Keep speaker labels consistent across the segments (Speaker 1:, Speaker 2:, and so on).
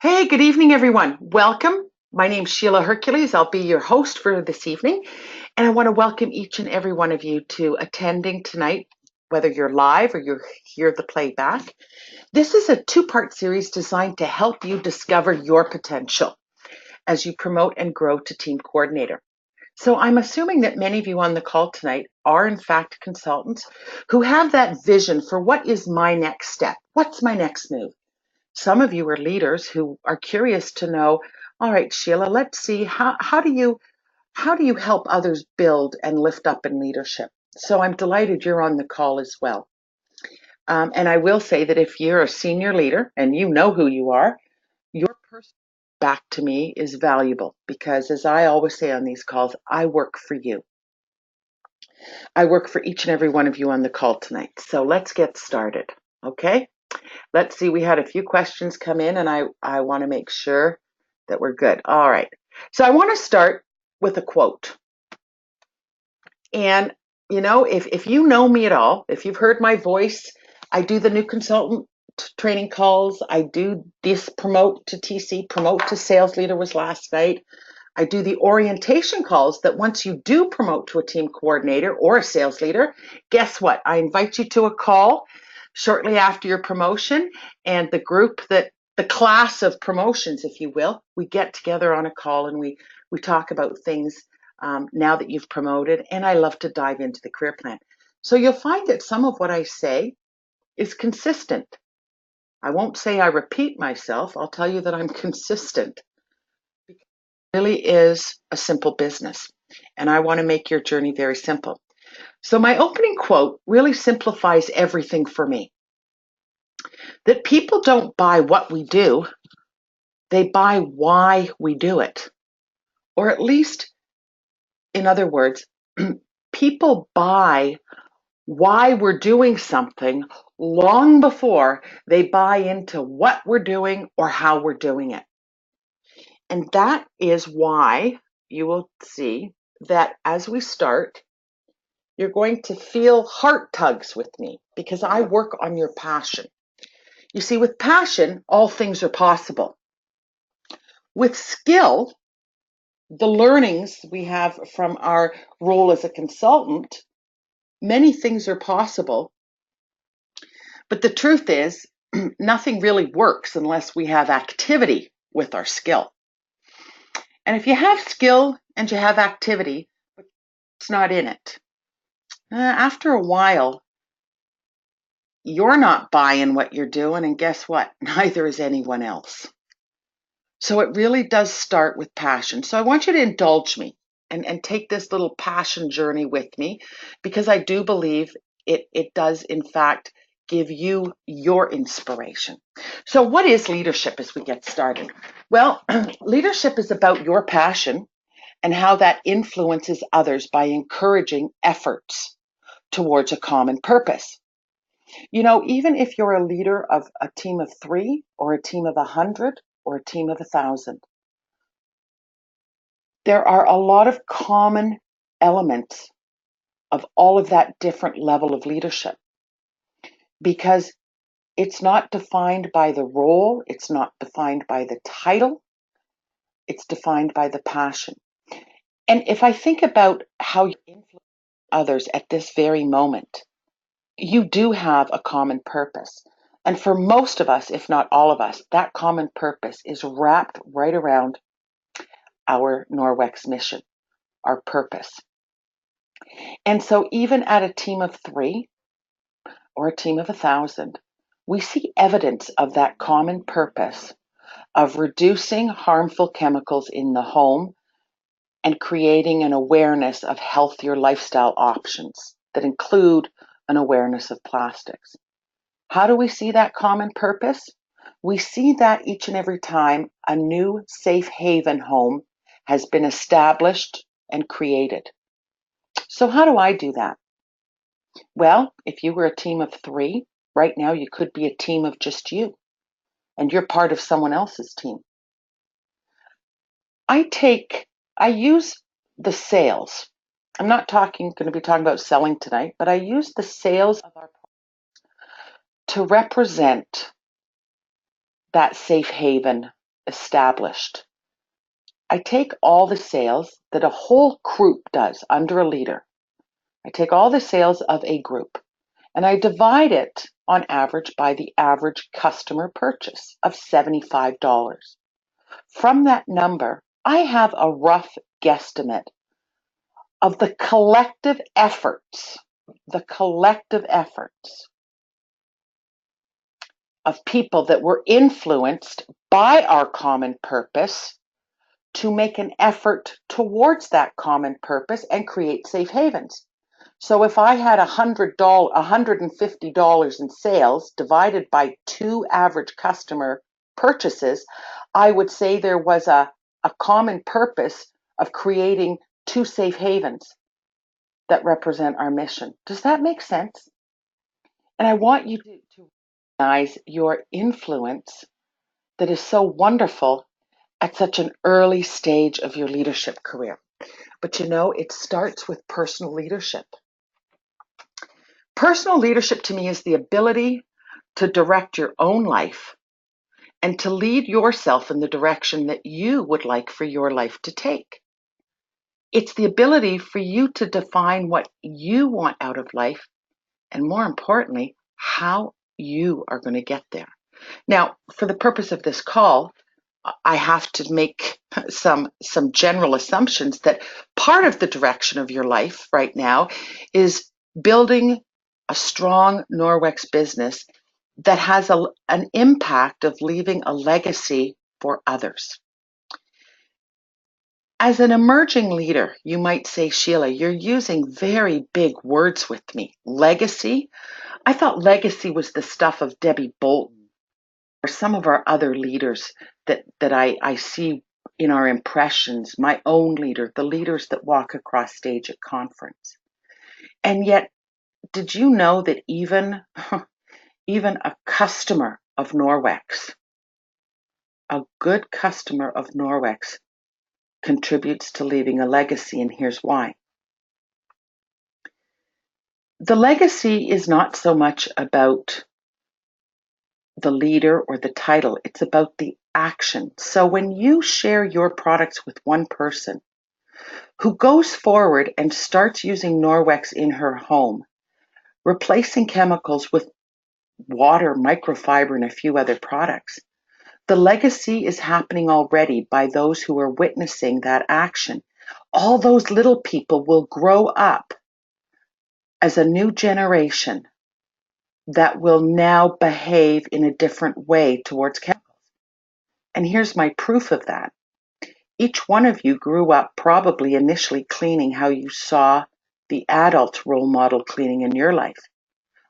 Speaker 1: Hey, good evening, everyone. Welcome. My name's Sheila Hercules. I'll be your host for this evening. And I want to welcome each and every one of you to attending tonight, whether you're live or you hear the playback. This is a two-part series designed to help you discover your potential as you promote and grow to team coordinator. So I'm assuming that many of you on the call tonight are in fact consultants who have that vision for what is my next step? What's my next move? Some of you are leaders who are curious to know, all right, Sheila, let's see, how do you help others build and lift up in leadership? So I'm delighted you're on the call as well. And I will say that if you're a senior leader and you know who you are, your personal back to me is valuable because, as I always say on these calls, I work for you. I work for each and every one of you on the call tonight. So let's get started. Okay? Let's see, we had a few questions come in and I want to make sure that we're good. All right. So I want to start with a quote. And, if you know me at all, if you've heard my voice, I do the new consultant training calls. I do this promote to TC, promote to sales leader was last night. I do the orientation calls that once you do promote to a team coordinator or a sales leader, guess what? I invite you to a call shortly after your promotion, and the class of promotions, if you will, we get together on a call and we talk about things now that you've promoted, and I love to dive into the career plan. So you'll find that some of what I say is consistent. I won't say I repeat myself. I'll tell you that I'm consistent. It really is a simple business, and I want to make your journey very simple. So my opening quote really simplifies everything for me. That people don't buy what we do, they buy why we do it. Or at least, in other words, people buy why we're doing something long before they buy into what we're doing or how we're doing it. And that is why you will see that as we start, you're going to feel heart tugs with me because I work on your passion. You see, with passion, all things are possible. With skill, the learnings we have from our role as a consultant, many things are possible. But the truth is, nothing really works unless we have activity with our skill. And if you have skill and you have activity, but it's not in it, after a while, you're not buying what you're doing. And guess what? Neither is anyone else. So it really does start with passion. So I want you to indulge me and take this little passion journey with me because I do believe it does, in fact, give you your inspiration. So, what is leadership as we get started? Well, leadership is about your passion and how that influences others by encouraging efforts towards a common purpose. Even if you're a leader of a team of 3 or a team of 100 or a team of 1,000, there are a lot of common elements of all of that different level of leadership because it's not defined by the role, it's not defined by the title, it's defined by the passion. And if I think about how you influence others at this very moment, you do have a common purpose. And for most of us, if not all of us, that common purpose is wrapped right around our Norwex mission, our purpose. And so even at a team of 3 or a team of 1,000, we see evidence of that common purpose of reducing harmful chemicals in the home and creating an awareness of healthier lifestyle options that include an awareness of plastics. How do we see that common purpose? We see that each and every time a new safe haven home has been established and created. So how do I do that? Well, if you were a team of 3, right now you could be a team of just you, and you're part of someone else's team. I use the sales. I'm not going to be talking about selling tonight, but I use the sales of our to represent that safe haven established. I take all the sales that a whole group does under a leader. I take all the sales of a group and I divide it on average by the average customer purchase of $75. From that number, I have a rough guesstimate of the collective efforts of people that were influenced by our common purpose to make an effort towards that common purpose and create safe havens. So if I had $150 in sales divided by 2 average customer purchases, I would say there was a common purpose of creating 2 safe havens that represent our mission. Does that make sense? And I want you to recognize your influence that is so wonderful at such an early stage of your leadership career. But it starts with personal leadership. Personal leadership to me is the ability to direct your own life and to lead yourself in the direction that you would like for your life to take. It's the ability for you to define what you want out of life and, more importantly, how you are going to get there. Now, for the purpose of this call, I have to make some general assumptions that part of the direction of your life right now is building a strong Norwex business that has an impact of leaving a legacy for others. As an emerging leader, you might say, Sheila, you're using very big words with me. Legacy? I thought legacy was the stuff of Debbie Bolton or some of our other leaders that I see in our impressions, my own leader, the leaders that walk across stage at conference. And yet, did you know that even a customer of Norwex, a good customer of Norwex, contributes to leaving a legacy, and here's why. The legacy is not so much about the leader or the title, it's about the action. So when you share your products with one person who goes forward and starts using Norwex in her home, replacing chemicals with water, microfiber, and a few other products, the legacy is happening already by those who are witnessing that action. All those little people will grow up as a new generation that will now behave in a different way towards chemicals. And here's my proof of that. Each one of you grew up probably initially cleaning how you saw the adult role model cleaning in your life.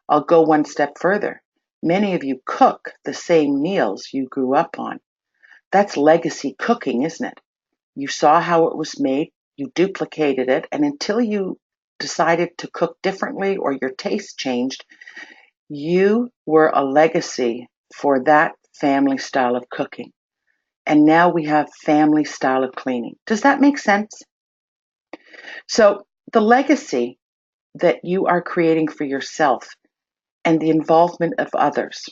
Speaker 1: I'll go one step further. Many of you cook the same meals you grew up on. That's legacy cooking, isn't it? You saw how it was made, you duplicated it, and until you decided to cook differently or your taste changed, you were a legacy for that family style of cooking. And now we have family style of cleaning. Does that make sense? So the legacy that you are creating for yourself and the involvement of others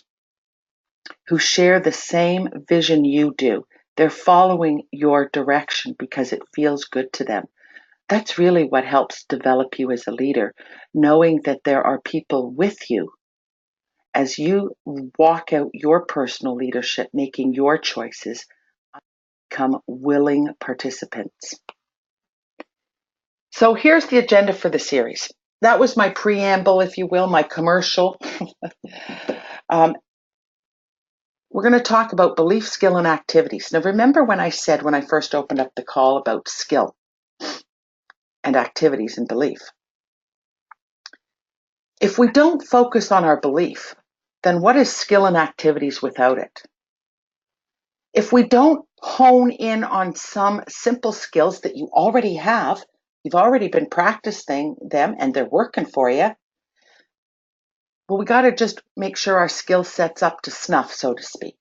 Speaker 1: who share the same vision you do, they're following your direction because it feels good to them. That's really what helps develop you as a leader, knowing that there are people with you as you walk out your personal leadership, making your choices, become willing participants. So here's the agenda for the series. That was my preamble, if you will, my commercial. We're going to talk about belief, skill, and activities. Now, remember when I said when I first opened up the call about skill and activities and belief? If we don't focus on our belief, then what is skill and activities without it? If we don't hone in on some simple skills that you already have, you've already been practicing them and they're working for you, well, we got to just make sure our skill set's up to snuff, so to speak.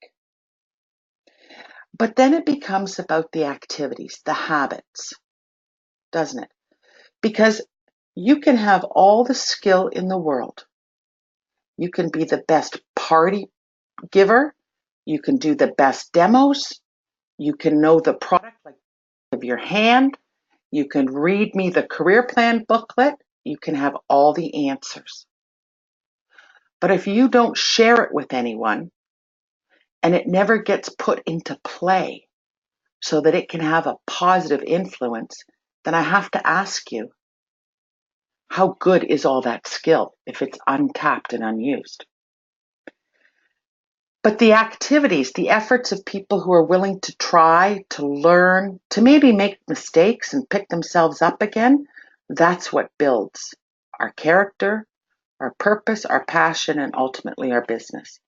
Speaker 1: But then it becomes about the activities, the habits, doesn't it? Because you can have all the skill in the world. You can be the best party giver. You can do the best demos. You can know the product like of your hand. You can read me the career plan booklet. You can have all the answers. But if you don't share it with anyone and it never gets put into play so that it can have a positive influence, then I have to ask you, how good is all that skill if it's untapped and unused? But the activities, the efforts of people who are willing to try, to learn, to maybe make mistakes and pick themselves up again, that's what builds our character, our purpose, our passion, and ultimately our business.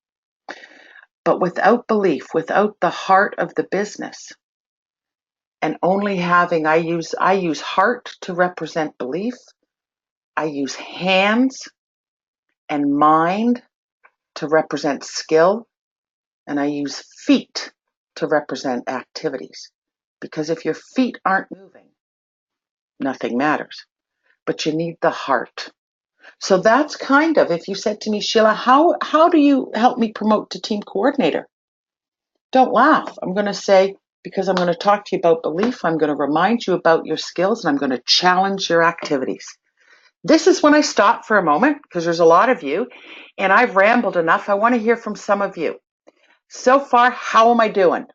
Speaker 1: But without belief, without the heart of the business, and only having, I use heart to represent belief, I use hands and mind to represent skill, and I use feet to represent activities. Because if your feet aren't moving, nothing matters. But you need the heart. So that's kind of, if you said to me, Sheila, how do you help me promote to team coordinator? Don't laugh. I'm going to say, because I'm going to talk to you about belief, I'm going to remind you about your skills, and I'm going to challenge your activities. This is when I stop for a moment, because there's a lot of you, and I've rambled enough. I want to hear from some of you. So far, how am I doing?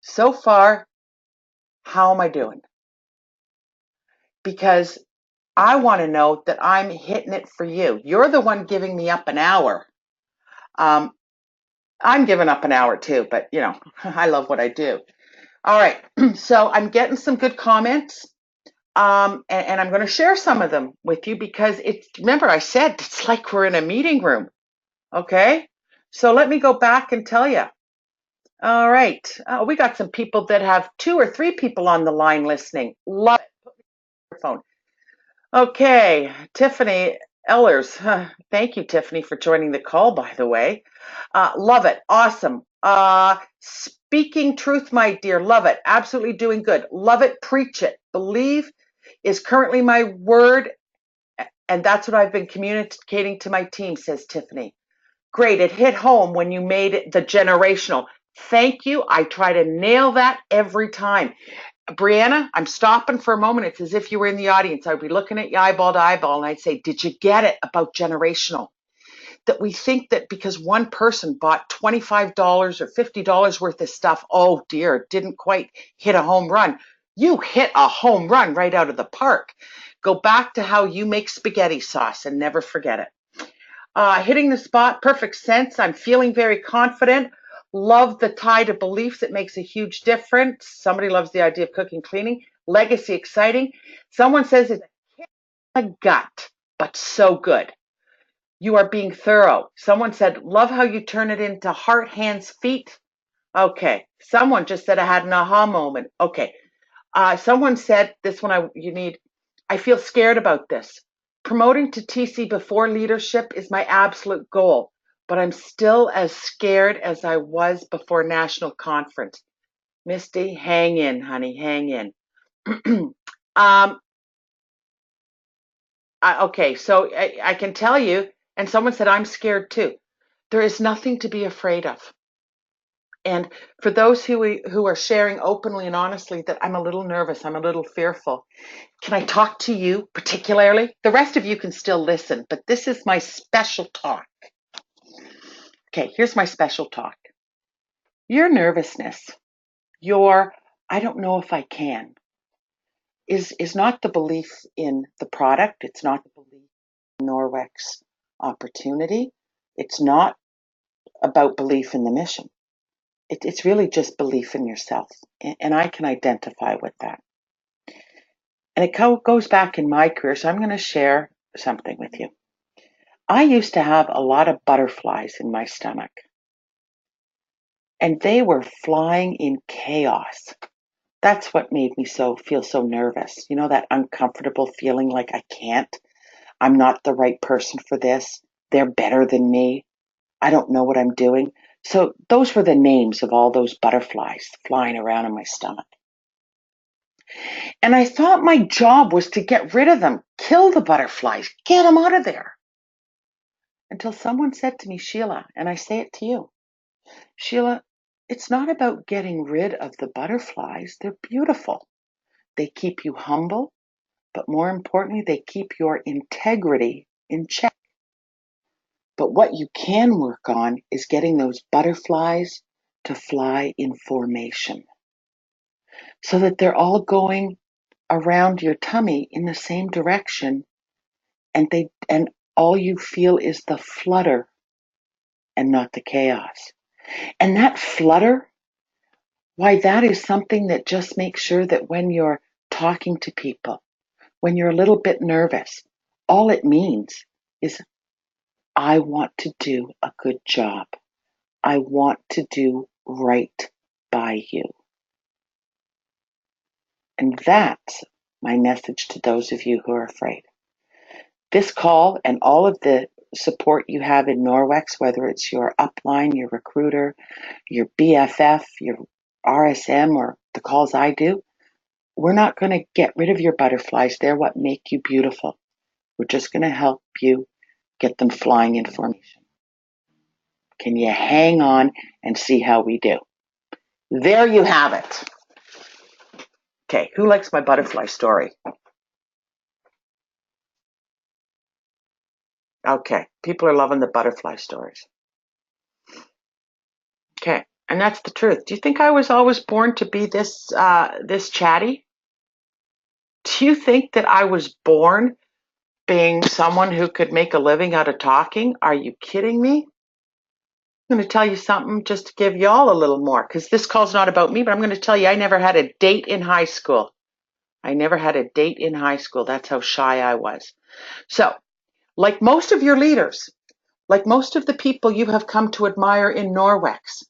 Speaker 1: So far, how am I doing? Because I want to know that I'm hitting it for you. You're the one giving me up an hour. I'm giving up an hour too, but you know, I love what I do. All right, so I'm getting some good comments, and I'm going to share some of them with you because it's, remember I said it's like we're in a meeting room, okay? So let me go back and tell you. All right, we got some people that have 2 or 3 people on the line listening. Love it. Phone. Okay, Tiffany Ellers. Thank you, Tiffany, for joining the call, by the way. Love it. Awesome. Speaking truth, my dear. Love it. Absolutely doing good. Love it. Preach it. Believe is currently my word, and that's what I've been communicating to my team, says Tiffany. Great. It hit home when you made it the generational. Thank you. I try to nail that every time. Brianna, I'm stopping for a moment. It's as if you were in the audience. I'd be looking at you eyeball to eyeball, and I'd say, did you get it about generational? That we think that because one person bought $25 or $50 worth of stuff, oh dear, didn't quite hit a home run. You hit a home run right out of the park. Go back to how you make spaghetti sauce and never forget it. Hitting the spot, perfect sense. I'm feeling very confident. Love the tie to beliefs. It makes a huge difference. Somebody loves the idea of cooking, cleaning. Legacy, exciting. Someone says it's a gut, but so good. You are being thorough. Someone said, love how you turn it into heart, hands, feet. Okay. Someone just said I had an aha moment. Okay. Someone said this one you need. I feel scared about this. Promoting to TC before leadership is my absolute goal, but I'm still as scared as I was before national conference. Misty, hang in, honey, hang in. Okay, so I can tell you, and someone said I'm scared too. There is nothing to be afraid of. And for those who are sharing openly and honestly that I'm a little nervous, I'm a little fearful, can I talk to you particularly? The rest of you can still listen, but this is my special talk. Okay, here's my special talk. Your nervousness, your I don't know if I can, is not the belief in the product. It's not the belief in Norwex opportunity. It's not about belief in the mission. It's really just belief in yourself. And I can identify with that. And it goes back in my career, so I'm going to share something with you. I used to have a lot of butterflies in my stomach, and they were flying in chaos. That's what made me feel so nervous. You know, that uncomfortable feeling like I can't, I'm not the right person for this. They're better than me. I don't know what I'm doing. So those were the names of all those butterflies flying around in my stomach. And I thought my job was to get rid of them, kill the butterflies, get them out of there. Until someone said to me, Sheila, and I say it to you, Sheila, It's not about getting rid of the butterflies. They're beautiful. They keep you humble, but more importantly, they keep your integrity in check. But what you can work on is getting those butterflies to fly in formation so that they're all going around your tummy in the same direction, and all you feel is the flutter and not the chaos. And that flutter, why, that is something that just makes sure that when you're talking to people, when you're a little bit nervous, all it means is, I want to do a good job. I want to do right by you. And that's my message to those of you who are afraid. This call and all of the support you have in Norwex, whether it's your upline, your recruiter, your BFF, your RSM, or the calls I do, we're not going to get rid of your butterflies. They're what make you beautiful. We're just going to help you get them flying in formation. Can you hang on and see how we do? There you have it. Okay, who likes my butterfly story? Okay, people are loving the butterfly stories. Okay, and that's the truth. Do you think I was always born to be this chatty? Do you think that I was born being someone who could make a living out of talking? Are you kidding me? I'm going to tell you something just to give y'all a little more, because this call's not about me, but I'm going to tell you I never had a date in high school. I never had a date in high school. That's how shy I was. So, like most of your leaders, like most of the people you have come to admire in Norwex,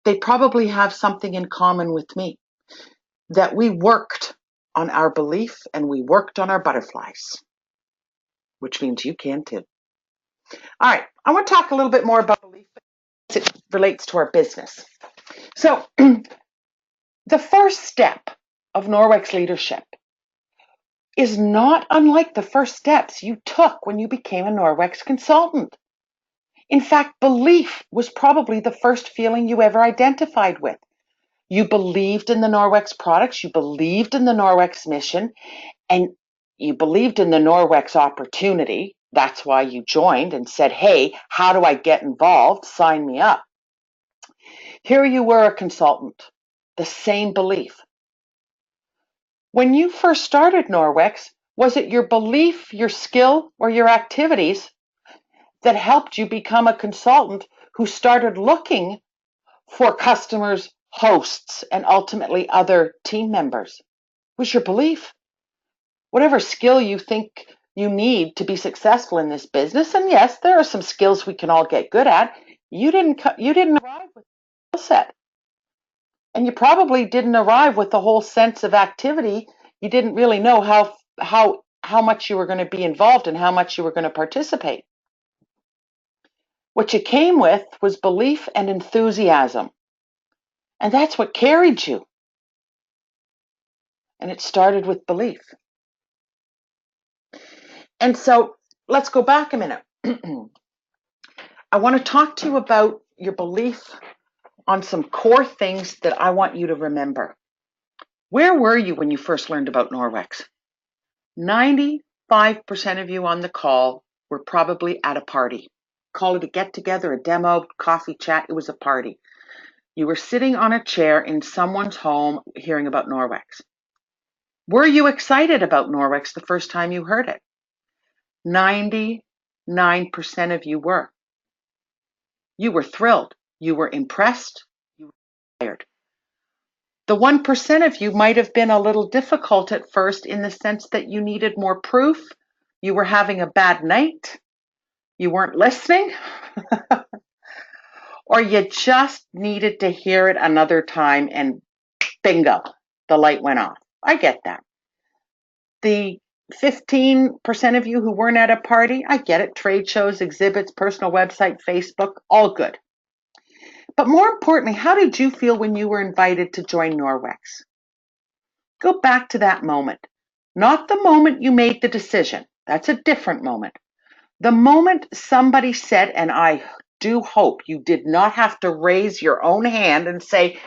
Speaker 1: they probably have something in common with me, that we worked on our belief and we worked on our butterflies, which means you can too. All right, I want to talk a little bit more about belief as it relates to our business. So, the first step of Norwex leadership is not unlike the first steps you took when you became a Norwex consultant. In fact, belief was probably the first feeling you ever identified with. You believed in the Norwex products, you believed in the Norwex mission, and you believed in the Norwex opportunity. That's why you joined and said, hey, how do I get involved? Sign me up. Here you were, a consultant, the same belief. When you first started Norwex, was it your belief, your skill, or your activities that helped you become a consultant who started looking for customers, hosts, and ultimately other team members? It was your belief. Whatever skill you think you need to be successful in this business, and yes, there are some skills we can all get good at, you didn't arrive with a skill set. And you probably didn't arrive with the whole sense of activity. You didn't really know how much you were going to be involved and how much you were going to participate. What you came with was belief and enthusiasm. And that's what carried you. And it started with belief. And so let's go back a minute. I want to talk to you about your belief on some core things that I want you to remember. Where were you when you first learned about Norwex? 95% of you on the call were probably at a party. Call it a get-together, a demo, coffee chat. It was a party. You were sitting on a chair in someone's home hearing about Norwex. Were you excited about Norwex the first time you heard it? 99% of you were. You were thrilled. You were impressed. You were inspired. The 1% of you might have been a little difficult at first in the sense that you needed more proof. You were having a bad night. You weren't listening. Or you just needed to hear it another time and bingo, the light went off. I get that. The 15% of you who weren't at a party, I get it. Trade shows, exhibits, personal website, Facebook, all good. But more importantly, how did you feel when you were invited to join Norwex? Go back to that moment. Not the moment you made the decision. That's a different moment. The moment somebody said, and I do hope you did not have to raise your own hand and say,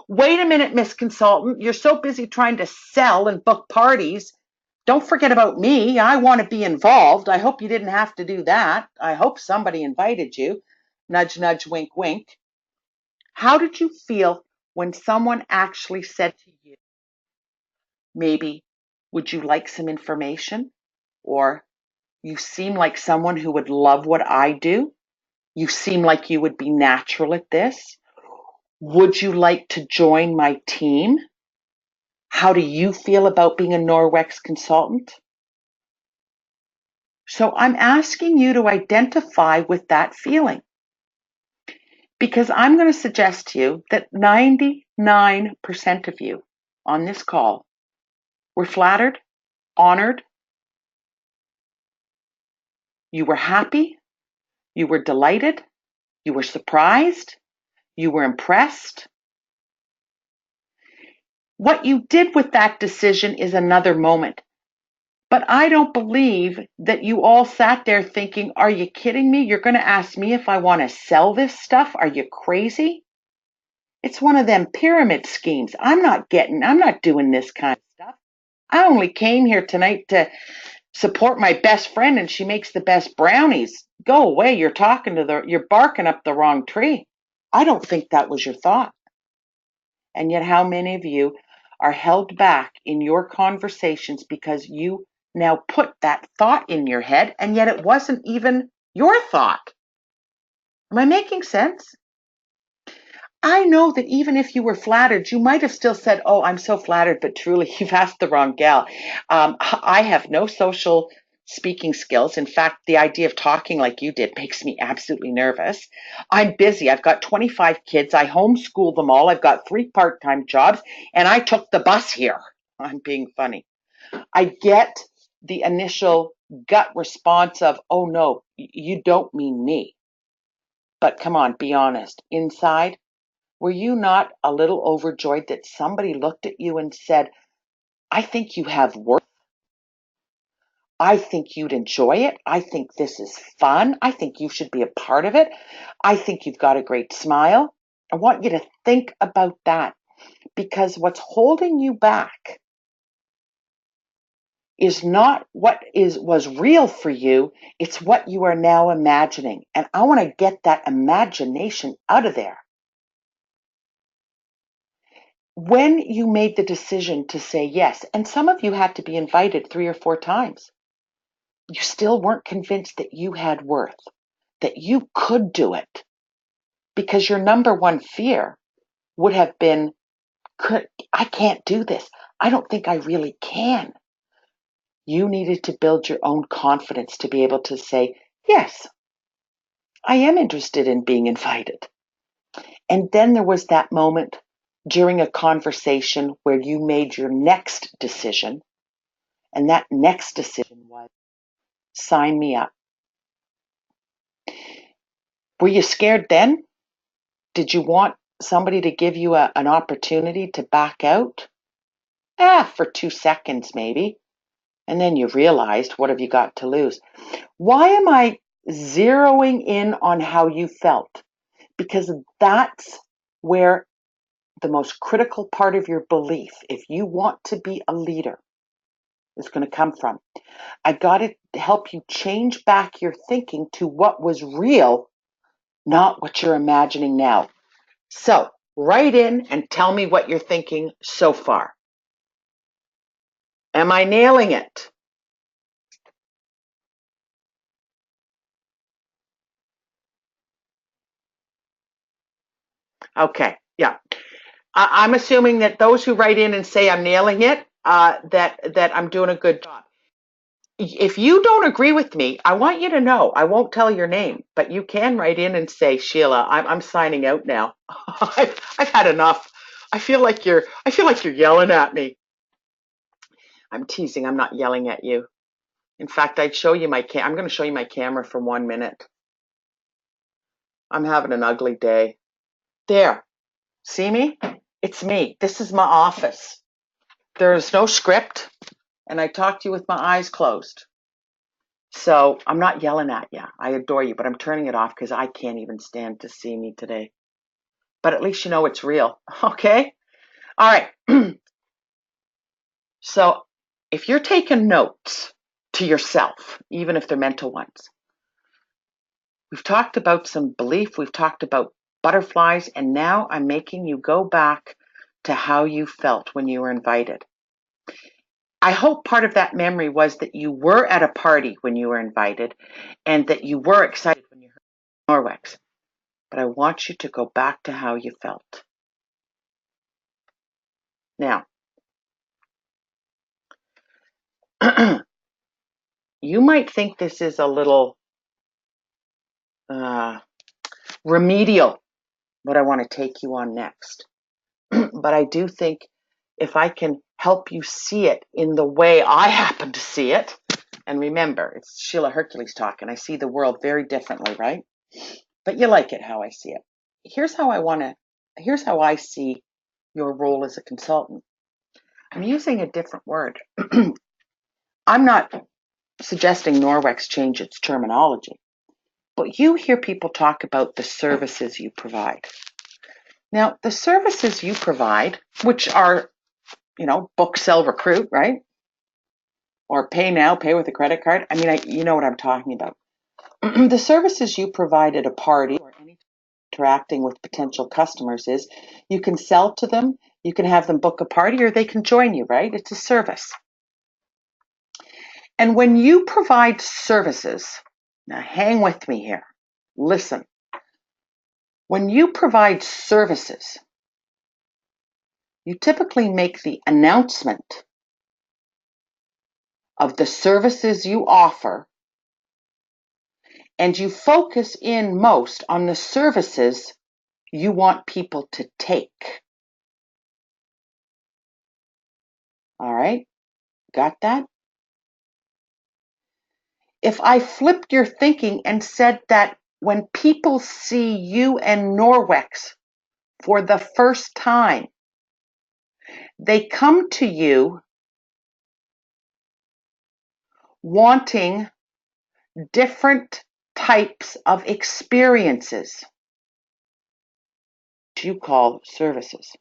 Speaker 1: wait a minute, Miss Consultant, you're so busy trying to sell and book parties. Don't forget about me. I want to be involved. I hope you didn't have to do that. I hope somebody invited you. Nudge, nudge, wink, wink. How did you feel when someone actually said to you, maybe, would you like some information? Or, you seem like someone who would love what I do. You seem like you would be natural at this. Would you like to join my team? How do you feel about being a Norwex consultant? So I'm asking you to identify with that feeling, because I'm going to suggest to you that 99% of you on this call were flattered, honored, you were happy, you were delighted, you were surprised, you were impressed. What you did with that decision is another moment. But I don't believe that you all sat there thinking, are you kidding me? You're going to ask me if I want to sell this stuff? Are you crazy? It's one of them pyramid schemes. I'm not doing this kind of stuff. I only came here tonight to support my best friend, and she makes the best brownies. Go away. You're barking up the wrong tree. I don't think that was your thought. And yet, how many of you are held back in your conversations because you now put that thought in your head, and yet it wasn't even your thought? Am I making sense? I know that even if you were flattered, you might have still said, oh, I'm so flattered, but truly, you've asked the wrong gal. I have no social speaking skills. In fact, the idea of talking like you did makes me absolutely nervous. I'm busy. I've got 25 kids. I homeschool them all. I've got 3 part-time jobs, and I took the bus here. I'm being funny. I get the initial gut response of, oh no, you don't mean me. But come on, be honest. Inside, were you not a little overjoyed that somebody looked at you and said, I think you have worth. I think you'd enjoy it. I think this is fun. I think you should be a part of it. I think you've got a great smile. I want you to think about that, because what's holding you back is not what was real for you. It's what you are now imagining. And I want to get that imagination out of there. When you made the decision to say yes, and some of you had to be invited 3 or 4 times, you still weren't convinced that you had worth, that you could do it, because your number one fear would have been, I can't do this. I don't think I really can. You needed to build your own confidence to be able to say, yes, I am interested in being invited. And then there was that moment during a conversation where you made your next decision. And that next decision was, sign me up. Were you scared then? Did you want somebody to give you an opportunity to back out? For 2 seconds maybe. And then you realized, what have you got to lose? Why am I zeroing in on how you felt? Because that's where the most critical part of your belief, if you want to be a leader, is going to come from. I got to help you change back your thinking to what was real, not what you're imagining now. So write in and tell me what you're thinking so far. Am I nailing it? Okay, yeah. I'm assuming that those who write in and say I'm nailing it, that I'm doing a good job. If you don't agree with me, I want you to know I won't tell your name, but you can write in and say, Sheila, I'm signing out now. I've had enough. I feel like you're yelling at me. I'm teasing. I'm not yelling at you. In fact, I'm going to show you my camera for 1 minute. I'm having an ugly day. There. See me? It's me. This is my office. There is no script, and I talk to you with my eyes closed. So I'm not yelling at you. I adore you, but I'm turning it off because I can't even stand to see me today. But at least you know it's real. Okay? All right. So if you're taking notes to yourself, even if they're mental ones, we've talked about some belief, we've talked about butterflies, and now I'm making you go back to how you felt when you were invited. I hope part of that memory was that you were at a party when you were invited and that you were excited when you heard Norwex. But I want you to go back to how you felt. Now, you might think this is a little remedial, what I want to take you on next. But I do think if I can help you see it in the way I happen to see it, and remember, it's Sheila Hercules talking. I see the world very differently, right? But you like it how I see it. Here's how I see your role as a consultant. I'm using a different word. I'm not suggesting Norwex change its terminology, but you hear people talk about the services you provide. Now, the services you provide, which are, book, sell, recruit, right? Or pay now, pay with a credit card. I mean, you know what I'm talking about. The services you provide at a party or any interacting with potential customers is you can sell to them, you can have them book a party, or they can join you, right? It's a service. And when you provide services, now hang with me here, listen. When you provide services, you typically make the announcement of the services you offer, and you focus in most on the services you want people to take. All right? Got that? If I flipped your thinking and said that when people see you and Norwex for the first time, they come to you wanting different types of experiences, which you call services.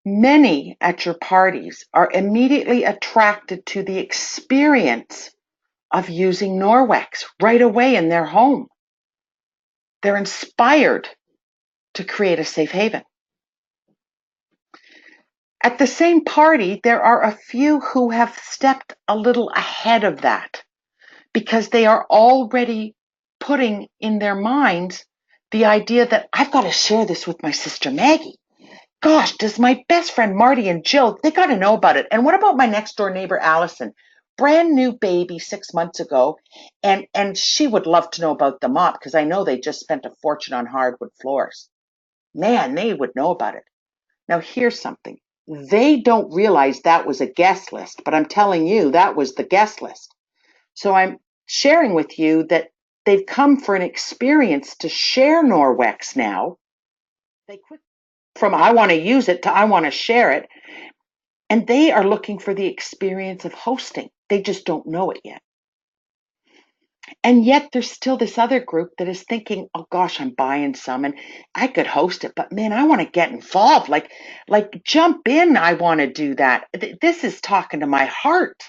Speaker 1: Many at your parties are immediately attracted to the experience of using Norwex right away in their home. They're inspired to create a safe haven. At the same party, there are a few who have stepped a little ahead of that because they are already putting in their minds the idea that I've got to share this with my sister Maggie. Gosh, does my best friend Marty and Jill, they got to know about it. And what about my next door neighbor Allison? Brand new baby 6 months ago, and she would love to know about the mop because I know they just spent a fortune on hardwood floors. Man, they would know about it. Now here's something. They don't realize that was a guest list, but I'm telling you that was the guest list. So I'm sharing with you that they've come for an experience to share Norwex now. They quit from I want to use it to I want to share it. And they are looking for the experience of hosting. They just don't know it yet. And yet there's still this other group that is thinking, oh gosh, I'm buying some and I could host it, but man, I want to get involved. Like jump in. I want to do that. This is talking to my heart.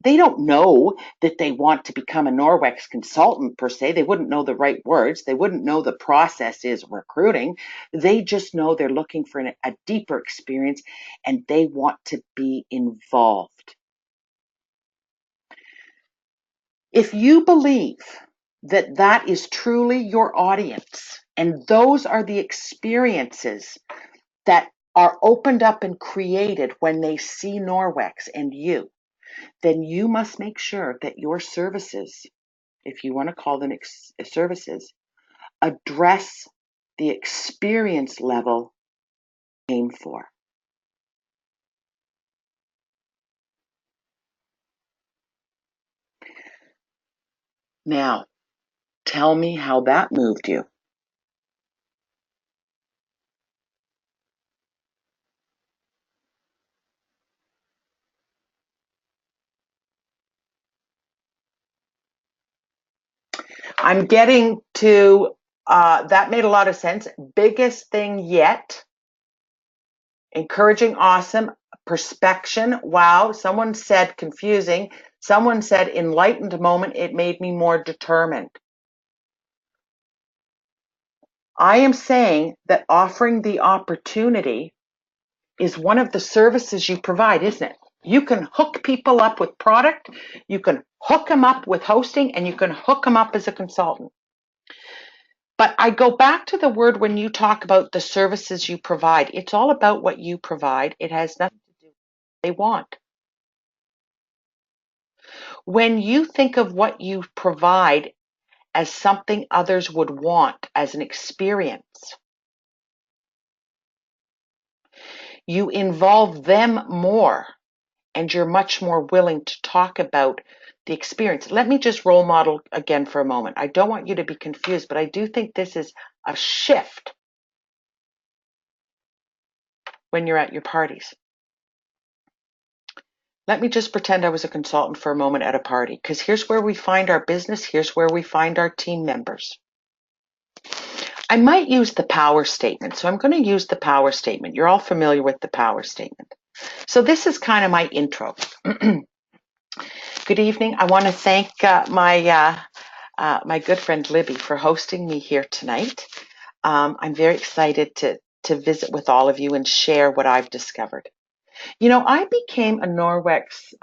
Speaker 1: They don't know that they want to become a Norwex consultant per se. They wouldn't know the right words. They wouldn't know the process is recruiting. They just know they're looking for a deeper experience and they want to be involved. If you believe that that is truly your audience and those are the experiences that are opened up and created when they see Norwex and you, then you must make sure that your services, if you want to call them services, address the experience level you aim for. Now, tell me how that moved you. I'm getting to, that made a lot of sense. Biggest thing yet. Encouraging, awesome. Perspection, wow. Someone said confusing. Someone said enlightened moment. It made me more determined. I am saying that offering the opportunity is one of the services you provide, isn't it? You can hook people up with product, you can hook them up with hosting, and you can hook them up as a consultant. But I go back to the word when you talk about the services you provide. It's all about what you provide. It has nothing to do with what they want. When you think of what you provide as something others would want as an experience, you involve them more and you're much more willing to talk about the experience. Let me just role model again for a moment. I don't want you to be confused, but I do think this is a shift when you're at your parties. Let me just pretend I was a consultant for a moment at a party, because here's where we find our business, here's where we find our team members. I might use the power statement, so I'm going to use the power statement. You're all familiar with the power statement. So this is kind of my intro. Good evening. I want to thank my good friend Libby for hosting me here tonight. I'm very excited to visit with all of you and share what I've discovered. You know, I became a Norwex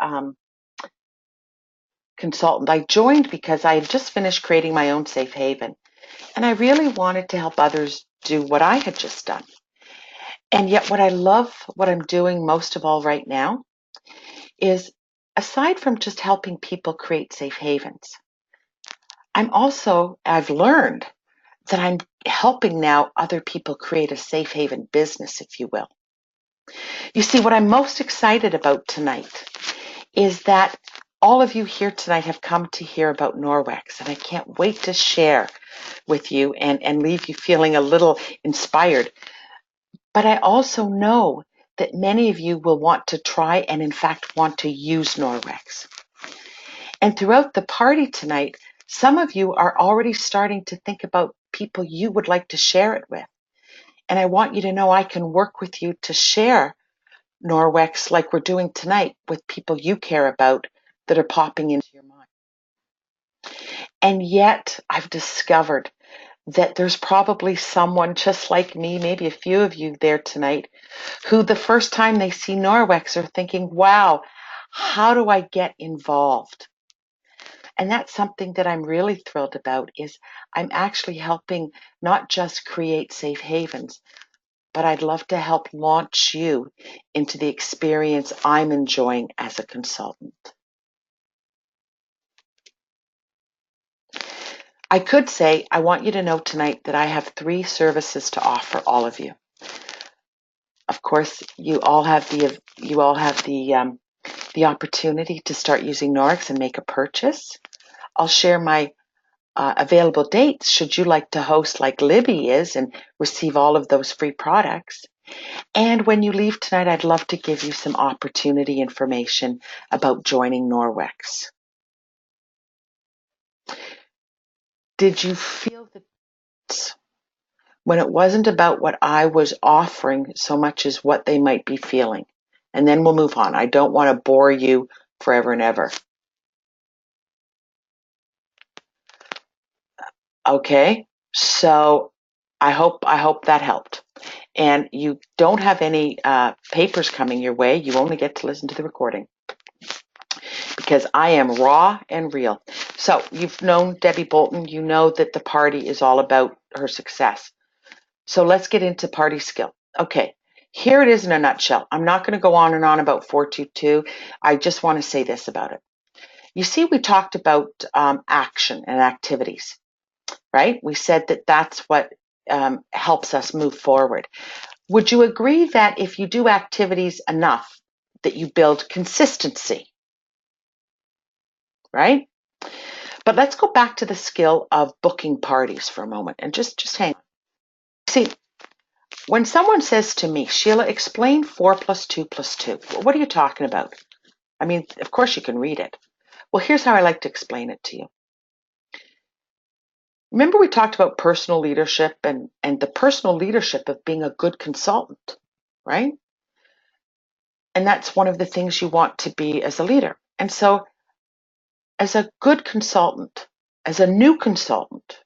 Speaker 1: consultant. I joined because I had just finished creating my own safe haven, and I really wanted to help others do what I had just done. And yet what I love, what I'm doing most of all right now, is aside from just helping people create safe havens, I've learned that I'm helping now other people create a safe haven business, if you will. You see, what I'm most excited about tonight is that all of you here tonight have come to hear about Norwex, and I can't wait to share with you and leave you feeling a little inspired. But I also know that many of you will want to try and in fact want to use Norwex. And throughout the party tonight, some of you are already starting to think about people you would like to share it with. And I want you to know I can work with you to share Norwex like we're doing tonight with people you care about that are popping into your mind. And yet I've discovered that there's probably someone just like me, maybe a few of you there tonight, who the first time they see Norwex are thinking, wow, how do I get involved? And that's something that I'm really thrilled about, is I'm actually helping not just create safe havens, but I'd love to help launch you into the experience I'm enjoying as a consultant. I could say, I want you to know tonight that I have 3 services to offer all of you. Of course, you all have the opportunity to start using Norwex and make a purchase. I'll share my available dates should you like to host like Libby is and receive all of those free products. And when you leave tonight, I'd love to give you some opportunity information about joining Norwex. Did you feel that when it wasn't about what I was offering so much as what they might be feeling? And then we'll move on. I don't want to bore you forever and ever. Okay, so I hope that helped. And you don't have any papers coming your way. You only get to listen to the recording, because I am raw and real. So you've known Debbie Bolton. You know that the party is all about her success. So let's get into party skill. Okay, here it is in a nutshell. I'm not going to go on and on about 422. I just want to say this about it. You see, we talked about action and activities, right? We said that that's what helps us move forward. Would you agree that if you do activities enough, that you build consistency, right? But let's go back to the skill of booking parties for a moment and just hang on. See, when someone says to me, Sheila, explain 4 plus 2 plus 2, what are you talking about? I mean, of course you can read it. Well, here's how I like to explain it to you. Remember we talked about personal leadership and the personal leadership of being a good consultant, right? And that's one of the things you want to be as a leader. And so as a good consultant, as a new consultant,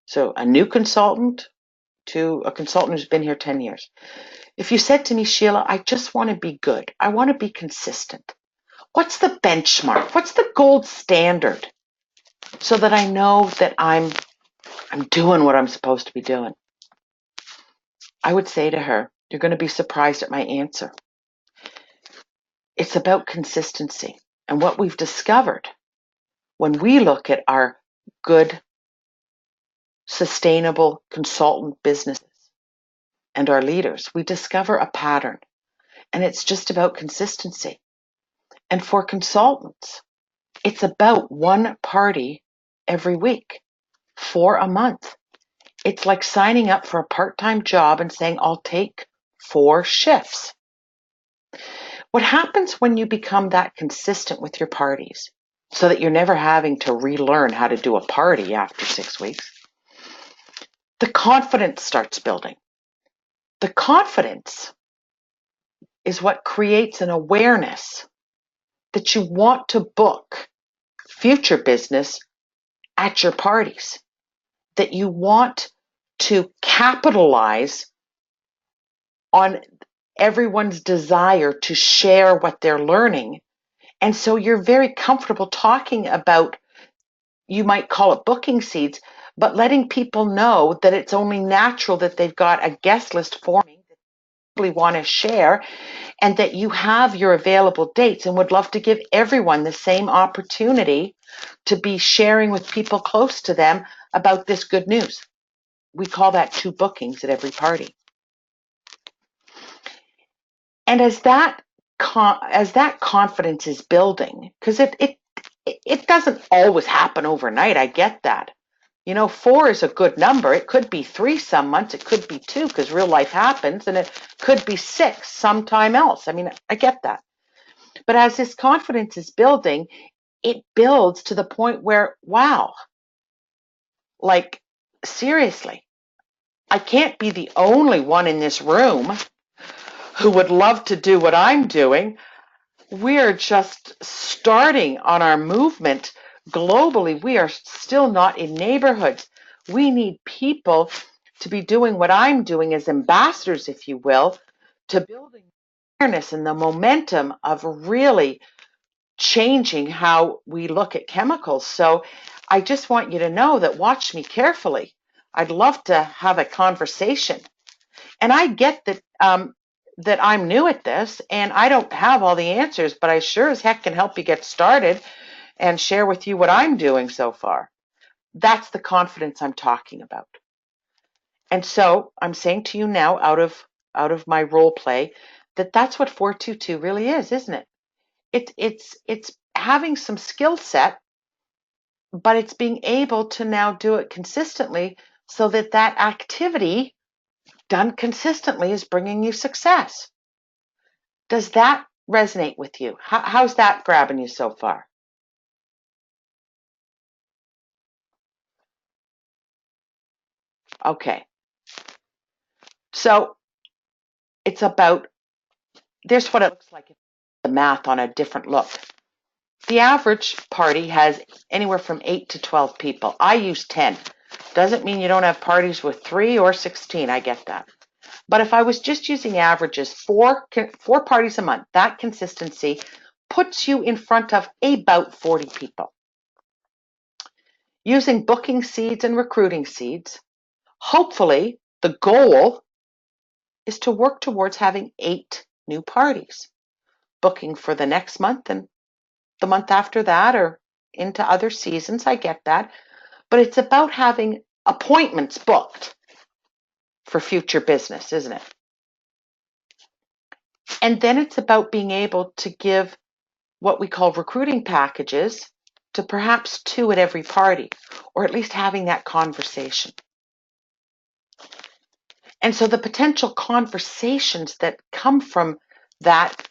Speaker 1: so a new consultant to a consultant who's been here 10 years, if you said to me, Sheila, I just want to be good, I want to be consistent, what's the benchmark? What's the gold standard so that I know that I'm doing what I'm supposed to be doing? I would say to her, you're going to be surprised at my answer. It's about consistency. And what we've discovered when we look at our good, sustainable consultant businesses and our leaders, we discover a pattern. And it's just about consistency. And for consultants, it's about one party every week for a month. It's like signing up for a part-time job and saying, I'll take 4 shifts. What happens when you become that consistent with your parties so that you're never having to relearn how to do a party after 6 weeks? The confidence starts building. The confidence is what creates an awareness that you want to book future business at your parties, that you want to capitalize on everyone's desire to share what they're learning. And so you're very comfortable talking about, you might call it booking seeds, but letting people know that it's only natural that they've got a guest list forming that they really want to share, and that you have your available dates and would love to give everyone the same opportunity to be sharing with people close to them about this good news. We call that 2 bookings at every party. And as that confidence is building, because it doesn't always happen overnight, I get that. 4 is a good number. It could be 3 some months, it could be 2 because real life happens, and it could be 6 sometime else. I mean, I get that. But as this confidence is building, it builds to the point where, wow, like seriously, I can't be the only one in this room who would love to do what I'm doing. We're just starting on our movement globally. We are still not in neighborhoods. We need people to be doing what I'm doing as ambassadors, if you will, to building awareness and the momentum of really changing how we look at chemicals. So I just want you to know that, watch me carefully. I'd love to have a conversation. And I get that I'm new at this and I don't have all the answers, but I sure as heck can help you get started and share with you what I'm doing so far. That's the confidence I'm talking about. And so I'm saying to you now, out of my role play, that's what 422 really is, isn't it? It's having some skill set, but it's being able to now do it consistently so that activity done consistently is bringing you success. Does that resonate with you? How's that grabbing you so far? Okay. So it's about, there's what it looks like, the math on a different look. The average party has anywhere from 8 to 12 people. I use 10. Doesn't mean you don't have parties with 3 or 16. I get that. But if I was just using averages, 4 parties a month, that consistency puts you in front of about 40 people. Using booking seeds and recruiting seeds, hopefully the goal is to work towards having 8 new parties, booking for the next month and the month after that or into other seasons. I get that. But it's about having appointments booked for future business, isn't it? And then it's about being able to give what we call recruiting packages to perhaps 2 at every party, or at least having that conversation. And so the potential conversations that come from that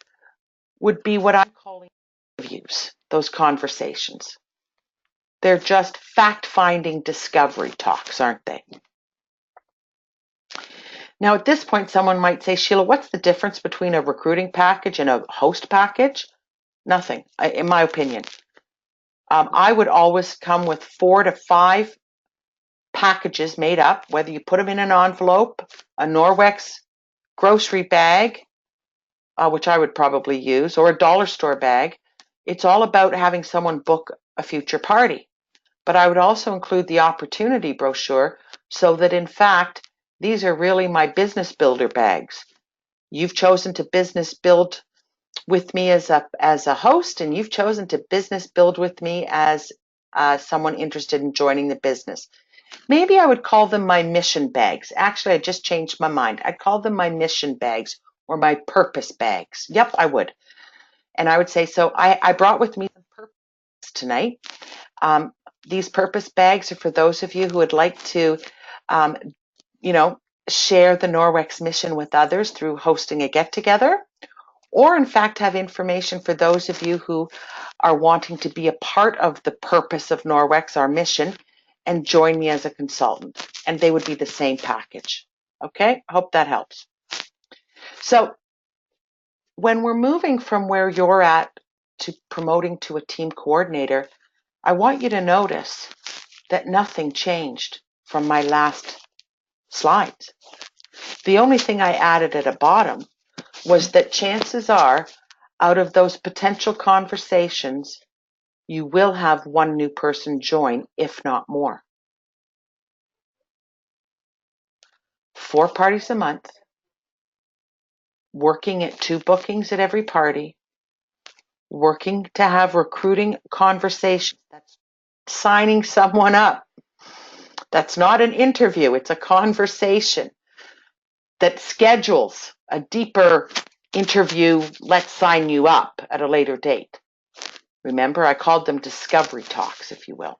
Speaker 1: would be what I'm calling interviews, those conversations. They're just fact-finding discovery talks, aren't they? Now, at this point, someone might say, Sheila, what's the difference between a recruiting package and a host package? Nothing, in my opinion. I would always come with 4 to 5 packages made up, whether you put them in an envelope, a Norwex grocery bag, which I would probably use, or a dollar store bag. It's all about having someone book a future party. But I would also include the opportunity brochure so that, in fact, these are really my business builder bags. You've chosen to business build with me as a host, and you've chosen to business build with me as someone interested in joining the business. Maybe I would call them my mission bags. Actually, I just changed my mind. I'd call them my mission bags or my purpose bags. Yep, I would. And I would say, so I brought with me some purpose tonight. These purpose bags are for those of you who would like to, share the Norwex mission with others through hosting a get-together, or in fact have information for those of you who are wanting to be a part of the purpose of Norwex, our mission, and join me as a consultant. And they would be the same package. Okay, I hope that helps. So when we're moving from where you're at to promoting to a team coordinator, I want you to notice that nothing changed from my last slides. The only thing I added at the bottom was that chances are, out of those potential conversations, you will have one new person join, if not more. 4 parties a month, working at 2 bookings at every party, working to have recruiting conversations. That's signing someone up. That's not an interview, it's a conversation that schedules a deeper interview, let's sign you up at a later date. Remember, I called them discovery talks, if you will.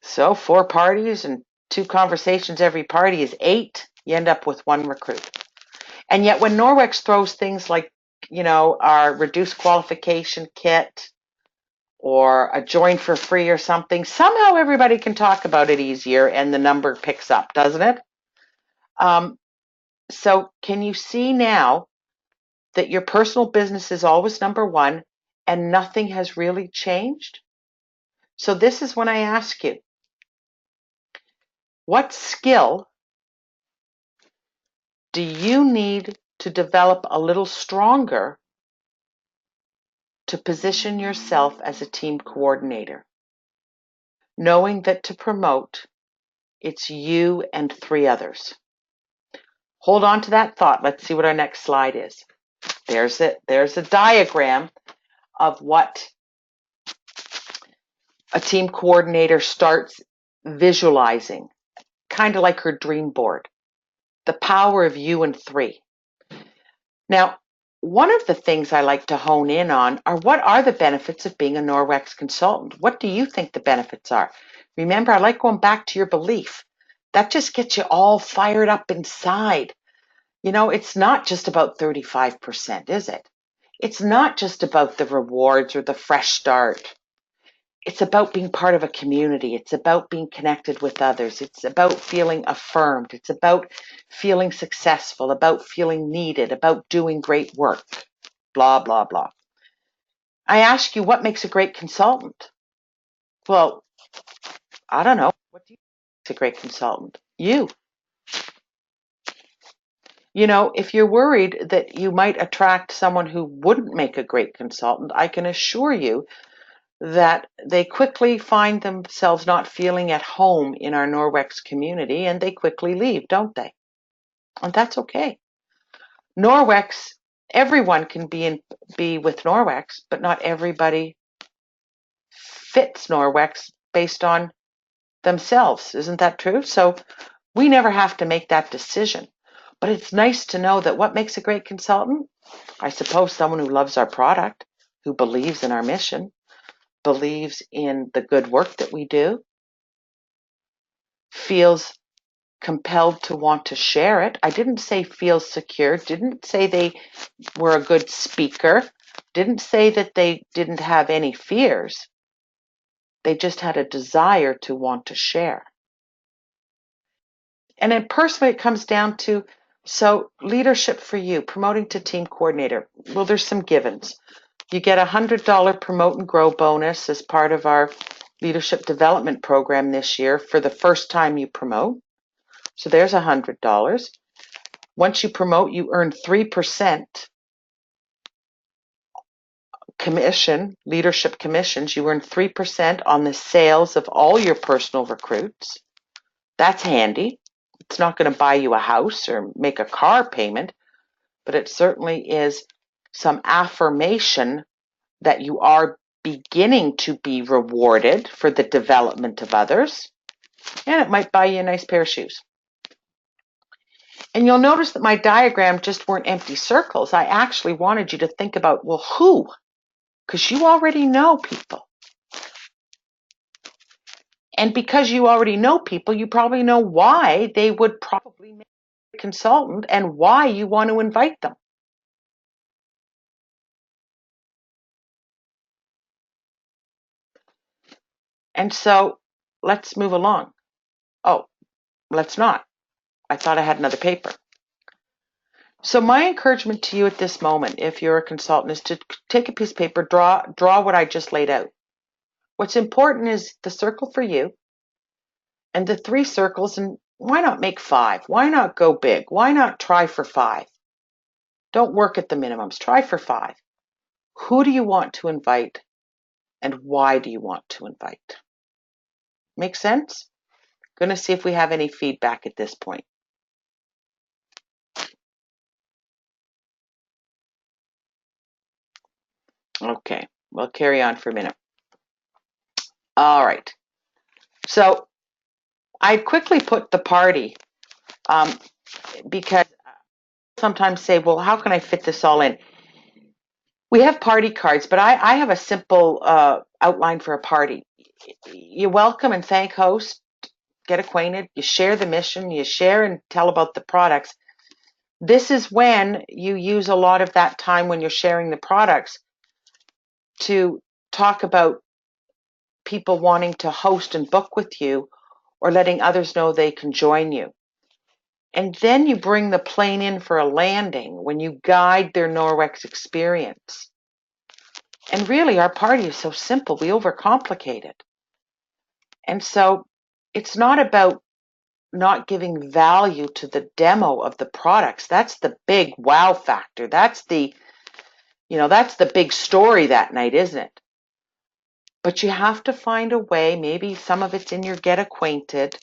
Speaker 1: So 4 parties and 2 conversations every party is 8. You end up with 1 recruit. And yet when Norwex throws things like, our reduced qualification kit or a join for free or something, somehow everybody can talk about it easier and the number picks up, doesn't it? So can you see now that your personal business is always number 1 and nothing has really changed? So this is when I ask you, what skill do you need to develop a little stronger to position yourself as a team coordinator? Knowing that to promote, it's you and 3 others. Hold on to that thought. Let's see what our next slide is. There's a diagram of what a team coordinator starts visualizing, kind of like her dream board. The power of you and 3. Now, one of the things I like to hone in on are what are the benefits of being a Norwex consultant? What do you think the benefits are? Remember, I like going back to your belief. That just gets you all fired up inside. It's not just about 35%, is it? It's not just about the rewards or the fresh start. It's about being part of a community. It's about being connected with others. It's about feeling affirmed. It's about feeling successful, about feeling needed, about doing great work, blah, blah, blah. I ask you, what makes a great consultant? Well, I don't know. What do you think makes a great consultant? You. If you're worried that you might attract someone who wouldn't make a great consultant, I can assure you that they quickly find themselves not feeling at home in our Norwex community and they quickly leave, don't they? And that's okay. Norwex, everyone can be with Norwex, but not everybody fits Norwex based on themselves. Isn't that true? So we never have to make that decision. But it's nice to know that what makes a great consultant? I suppose someone who loves our product, who believes in our mission, believes in the good work that we do, feels compelled to want to share it. I didn't say feels secure, didn't say they were a good speaker, didn't say that they didn't have any fears. They just had a desire to want to share. And then personally, it comes down to, so leadership for you, promoting to team coordinator. Well, there's some givens. You get a $100 promote and grow bonus as part of our leadership development program this year for the first time you promote. So there's $100. Once you promote, you earn 3% commission, leadership commissions. You earn 3% on the sales of all your personal recruits. That's handy. It's not going to buy you a house or make a car payment, but it certainly is some affirmation that you are beginning to be rewarded for the development of others, and it might buy you a nice pair of shoes. And you'll notice that my diagram just weren't empty circles. I actually wanted you to think about, well, who? Because you already know people. And because you already know people, you probably know why they would probably make a consultant and why you want to invite them. And so let's move along. Oh, let's not. I thought I had another paper. So my encouragement to you at this moment, if you're a consultant, is to take a piece of paper, draw what I just laid out. What's important is the circle for you and the 3 circles, and why not make 5? Why not go big? Why not try for 5? Don't work at the minimums. Try for 5. Who do you want to invite and why do you want to invite? Make sense? Going to see if we have any feedback at this point. Okay, we'll carry on for a minute. All right. So I quickly put the party because sometimes say, well, how can I fit this all in? We have party cards, but I have a simple outline for a party. You welcome and thank host, get acquainted, you share the mission, you share and tell about the products. This is when you use a lot of that time when you're sharing the products to talk about people wanting to host and book with you or letting others know they can join you. And then you bring the plane in for a landing when you guide their Norwex experience. And really, our party is so simple, we overcomplicate it. And so it's not about not giving value to the demo of the products. That's the big wow factor. That's the big story that night, isn't it? But you have to find a way, maybe some of it's in your get acquainted,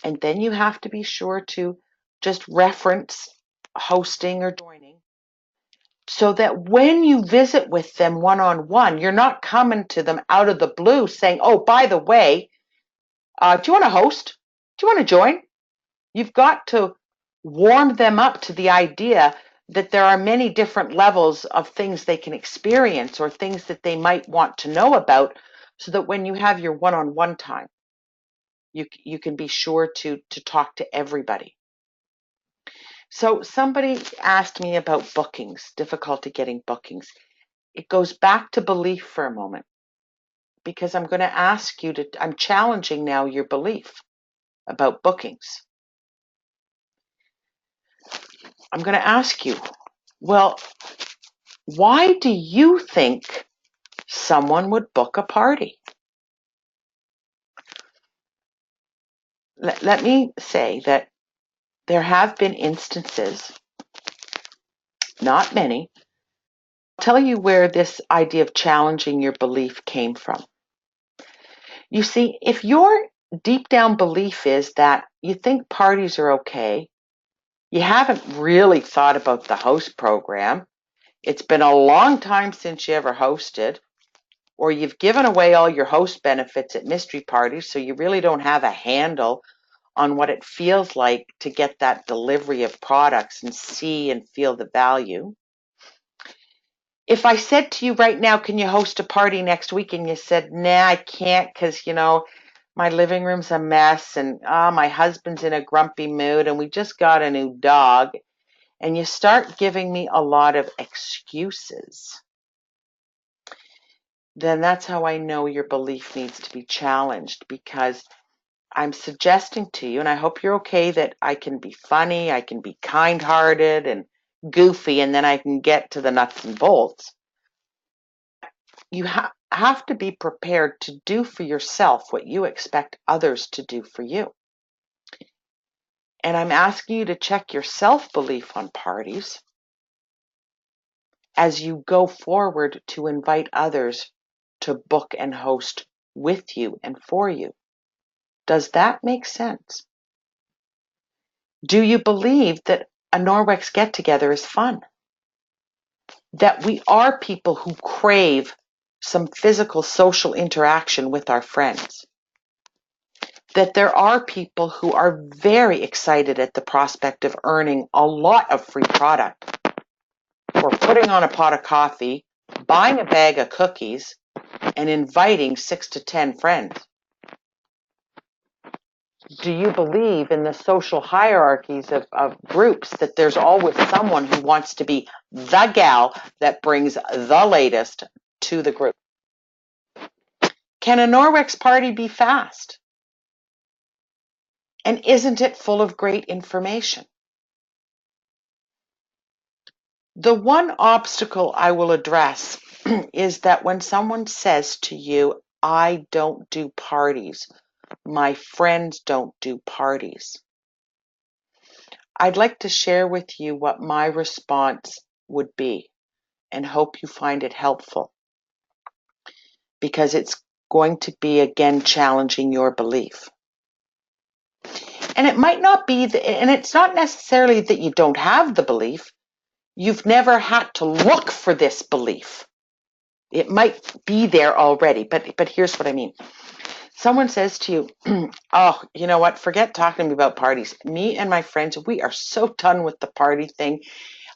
Speaker 1: and then you have to be sure to just reference hosting or joining so that when you visit with them one-on-one, you're not coming to them out of the blue saying, oh, by the way, do you want to host? Do you want to join? You've got to warm them up to the idea that there are many different levels of things they can experience or things that they might want to know about so that when you have your one-on-one time, you can be sure to talk to everybody. So somebody asked me about bookings, difficulty getting bookings. It goes back to belief for a moment because I'm going to ask you I'm challenging now your belief about bookings. I'm going to ask you, well, why do you think someone would book a party? Let me say that there have been instances, not many. I'll tell you where this idea of challenging your belief came from. You see, if your deep down belief is that you think parties are okay, you haven't really thought about the host program, it's been a long time since you ever hosted, or you've given away all your host benefits at mystery parties, so you really don't have a handle on what it feels like to get that delivery of products and see and feel the value. If I said to you right now, can you host a party next week? And you said, nah, I can't because, my living room's a mess and my husband's in a grumpy mood and we just got a new dog. And you start giving me a lot of excuses. then that's how I know your belief needs to be challenged, because I'm suggesting to you, and I hope you're okay that I can be funny, I can be kind-hearted and goofy, and then I can get to the nuts and bolts. You have to be prepared to do for yourself what you expect others to do for you. And I'm asking you to check your self-belief on parties as you go forward to invite others to book and host with you and for you. Does that make sense? Do you believe that a Norwex get-together is fun? That we are people who crave some physical social interaction with our friends? That there are people who are very excited at the prospect of earning a lot of free product, or putting on a pot of coffee, buying a bag of cookies, and inviting 6 to 10 friends? Do you believe in the social hierarchies of groups, that there's always someone who wants to be the gal that brings the latest to the group? Can a Norwex party be fast? And isn't it full of great information? The one obstacle I will address is that when someone says to you, I don't do parties, my friends don't do parties, I'd like to share with you what my response would be, and hope you find it helpful, because it's going to be again challenging your belief. And it might not be, and it's not necessarily that you don't have the belief. You've never had to look for this belief. It might be there already, but here's what I mean. Someone says to you, oh, you know what, forget talking to me about parties. Me and my friends, we are so done with the party thing.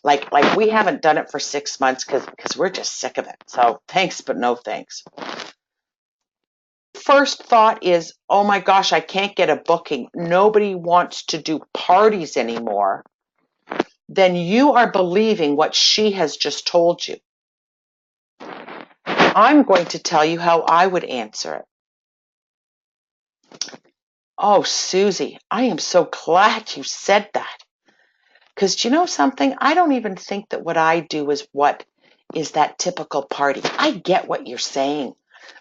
Speaker 1: Like we haven't done it for 6 months because we're just sick of it. So thanks, but no thanks. First thought is, oh my gosh, I can't get a booking. Nobody wants to do parties anymore. Then you are believing what she has just told you. I'm going to tell you how I would answer it. Oh, Susie, I am so glad you said that. Because do you know something? I don't even think that what I do is what is that typical party. I get what you're saying.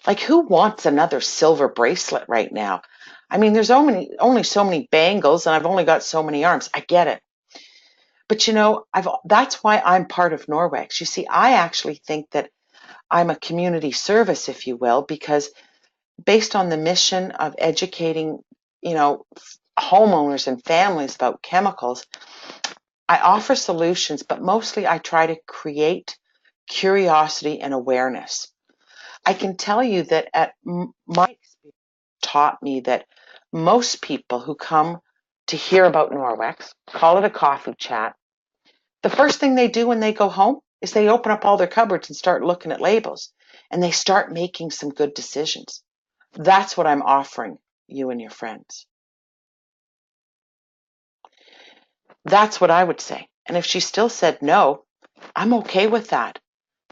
Speaker 1: Like, who wants another silver bracelet right now? I mean, there's only so many bangles, and I've only got so many arms. I get it. But you know, that's why I'm part of Norwex. You see, I actually think that I'm a community service, if you will, because based on the mission of educating, you know, homeowners and families about chemicals, I offer solutions, but mostly I try to create curiosity and awareness. I can tell you that at my experience taught me that most people who come to hear about Norwex, call it a coffee chat, the first thing they do when they go home is they open up all their cupboards and start looking at labels, and they start making some good decisions. That's what I'm offering you and your friends. That's what I would say. And if she still said no, I'm okay with that,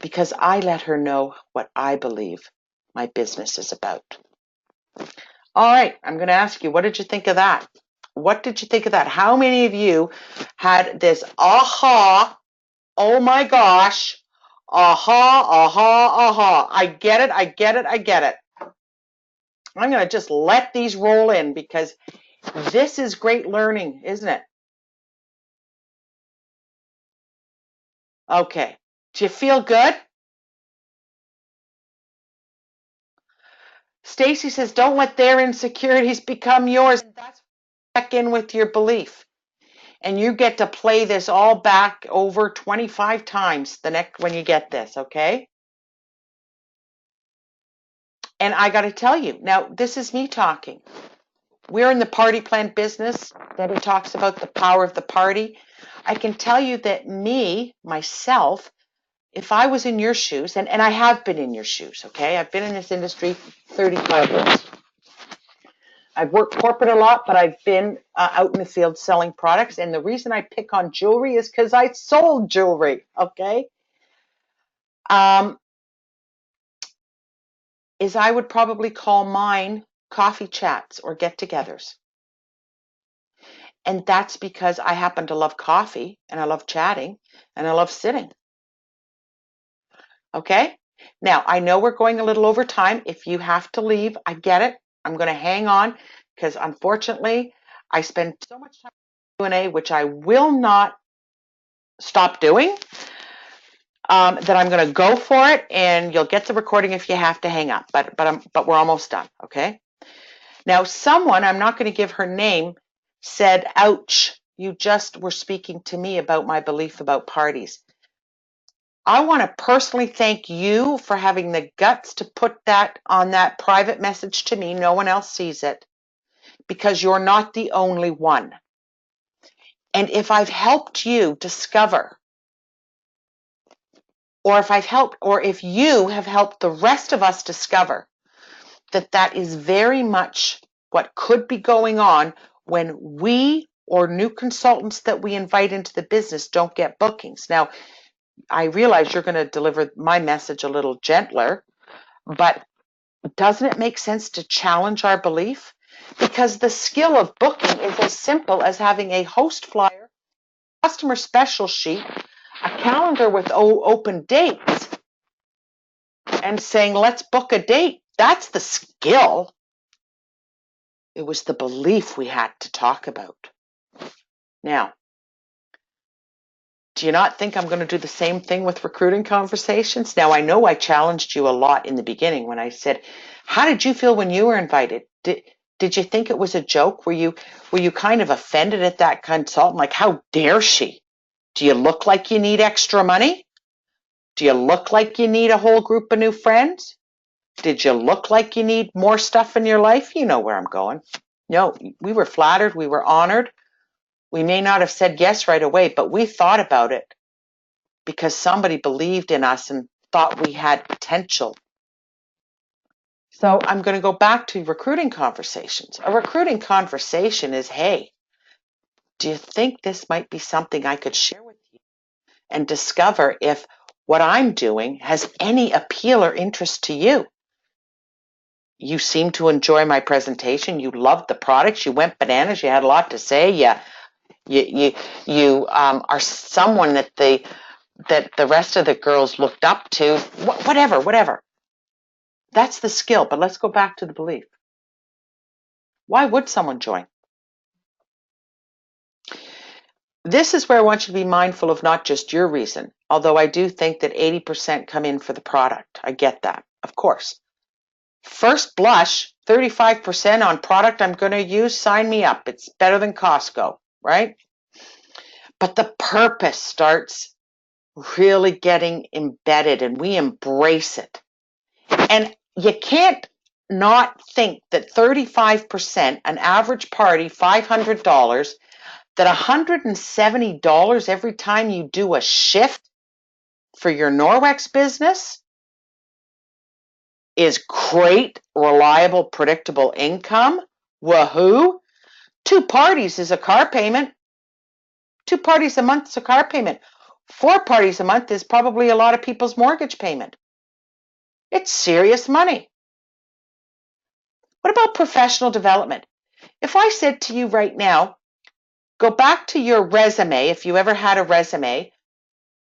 Speaker 1: because I let her know what I believe my business is about. All right, I'm going to ask you, what did you think of that? What did you think of that? How many of you had this aha, oh my gosh, aha, aha, aha, I get it, I get it, I get it. I'm going to just let these roll in, because this is great learning, isn't it? Okay. Do you feel good? Stacy says, don't let their insecurities become yours. That's check in with your belief. And you get to play this all back over 25 times the next when you get this, okay? And I got to tell you, now this is me talking. We're in the party plant business. Debbie talks about the power of the party. I can tell you that myself, if I was in your shoes, and I have been in your shoes, okay? I've been in this industry 35 years. I've worked corporate a lot, but I've been out in the field selling products. And the reason I pick on jewelry is because I sold jewelry, okay? is I would probably call mine coffee chats or get-togethers. And that's because I happen to love coffee and I love chatting and I love sitting. Okay? Now, I know we're going a little over time. If you have to leave, I get it. I'm going to hang on because unfortunately, I spend so much time on Q&A, which I will not stop doing, that I'm going to go for it, and you'll get the recording if you have to hang up. But we're almost done. Okay? Now, someone, I'm not going to give her name, said, "Ouch, you just were speaking to me about my belief about parties." I want to personally thank you for having the guts to put that on that private message to me. No one else sees it, because you're not the only one. And if I've helped you discover, or if you have helped the rest of us discover that that is very much what could be going on when we or new consultants that we invite into the business don't get bookings. Now, I realize you're going to deliver my message a little gentler, but doesn't it make sense to challenge our belief? Because the skill of booking is as simple as having a host flyer, customer special sheet, a calendar with open dates, and saying, let's book a date. That's the skill. It was the belief we had to talk about. Now, do you not think I'm going to do the same thing with recruiting conversations? Now, I know I challenged you a lot in the beginning when I said, how did you feel when you were invited? Did you think it was a joke? Were you kind of offended at that consultant? Like, how dare she? Do you look like you need extra money? Do you look like you need a whole group of new friends? Did you look like you need more stuff in your life? You know where I'm going. No, we were flattered. We were honored. We may not have said yes right away, but we thought about it because somebody believed in us and thought we had potential. So I'm going to go back to recruiting conversations. A recruiting conversation is, hey, do you think this might be something I could share with you and discover if what I'm doing has any appeal or interest to you? You seem to enjoy my presentation. You loved the products. You went bananas. You had a lot to say. You are someone that the rest of the girls looked up to. Whatever. That's the skill. But let's go back to the belief. Why would someone join? This is where I want you to be mindful of not just your reason, although I do think that 80% come in for the product. I get that, of course. First blush, 35% on product I'm going to use, sign me up. It's better than Costco, right? But the purpose starts really getting embedded and we embrace it. And you can't not think that 35%, an average party, $500, that $170 every time you do a shift for your Norwex business is great, reliable, predictable income. Woohoo! 2 parties is a car payment. 2 parties a month is a car payment. 4 parties a month is probably a lot of people's mortgage payment. It's serious money. What about professional development? If I said to you right now, go back to your resume, if you ever had a resume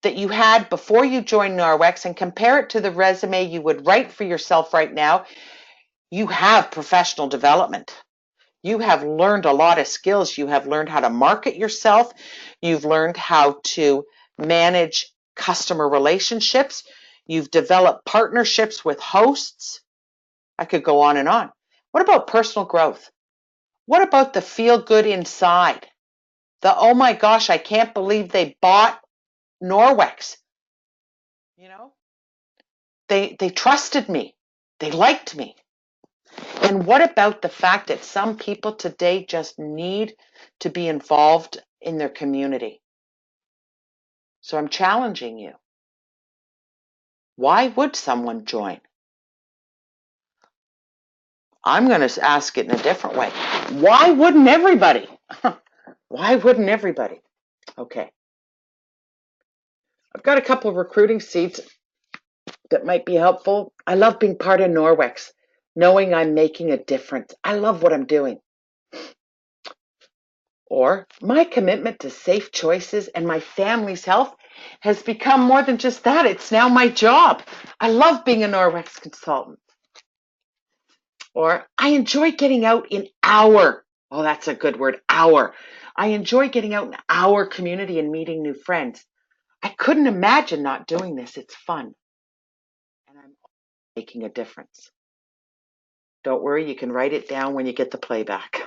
Speaker 1: that you had before you joined Norwex, and compare it to the resume you would write for yourself right now, you have professional development. You have learned a lot of skills. You have learned how to market yourself. You've learned how to manage customer relationships. You've developed partnerships with hosts. I could go on and on. What about personal growth? What about the feel good inside? The, oh my gosh, I can't believe they bought Norwex. You know, they trusted me. They liked me. And what about the fact that some people today just need to be involved in their community? So I'm challenging you. Why would someone join? I'm going to ask it in a different way. Why wouldn't everybody? Why wouldn't everybody? Okay. I've got a couple of recruiting seats that might be helpful. I love being part of Norwex, knowing I'm making a difference. I love what I'm doing. Or my commitment to safe choices and my family's health has become more than just that. It's now my job. I love being a Norwex consultant. Or I enjoy getting out in our, oh, that's a good word, our. I enjoy getting out in our community and meeting new friends. I couldn't imagine not doing this. It's fun. And I'm making a difference. Don't worry, you can write it down when you get the playback.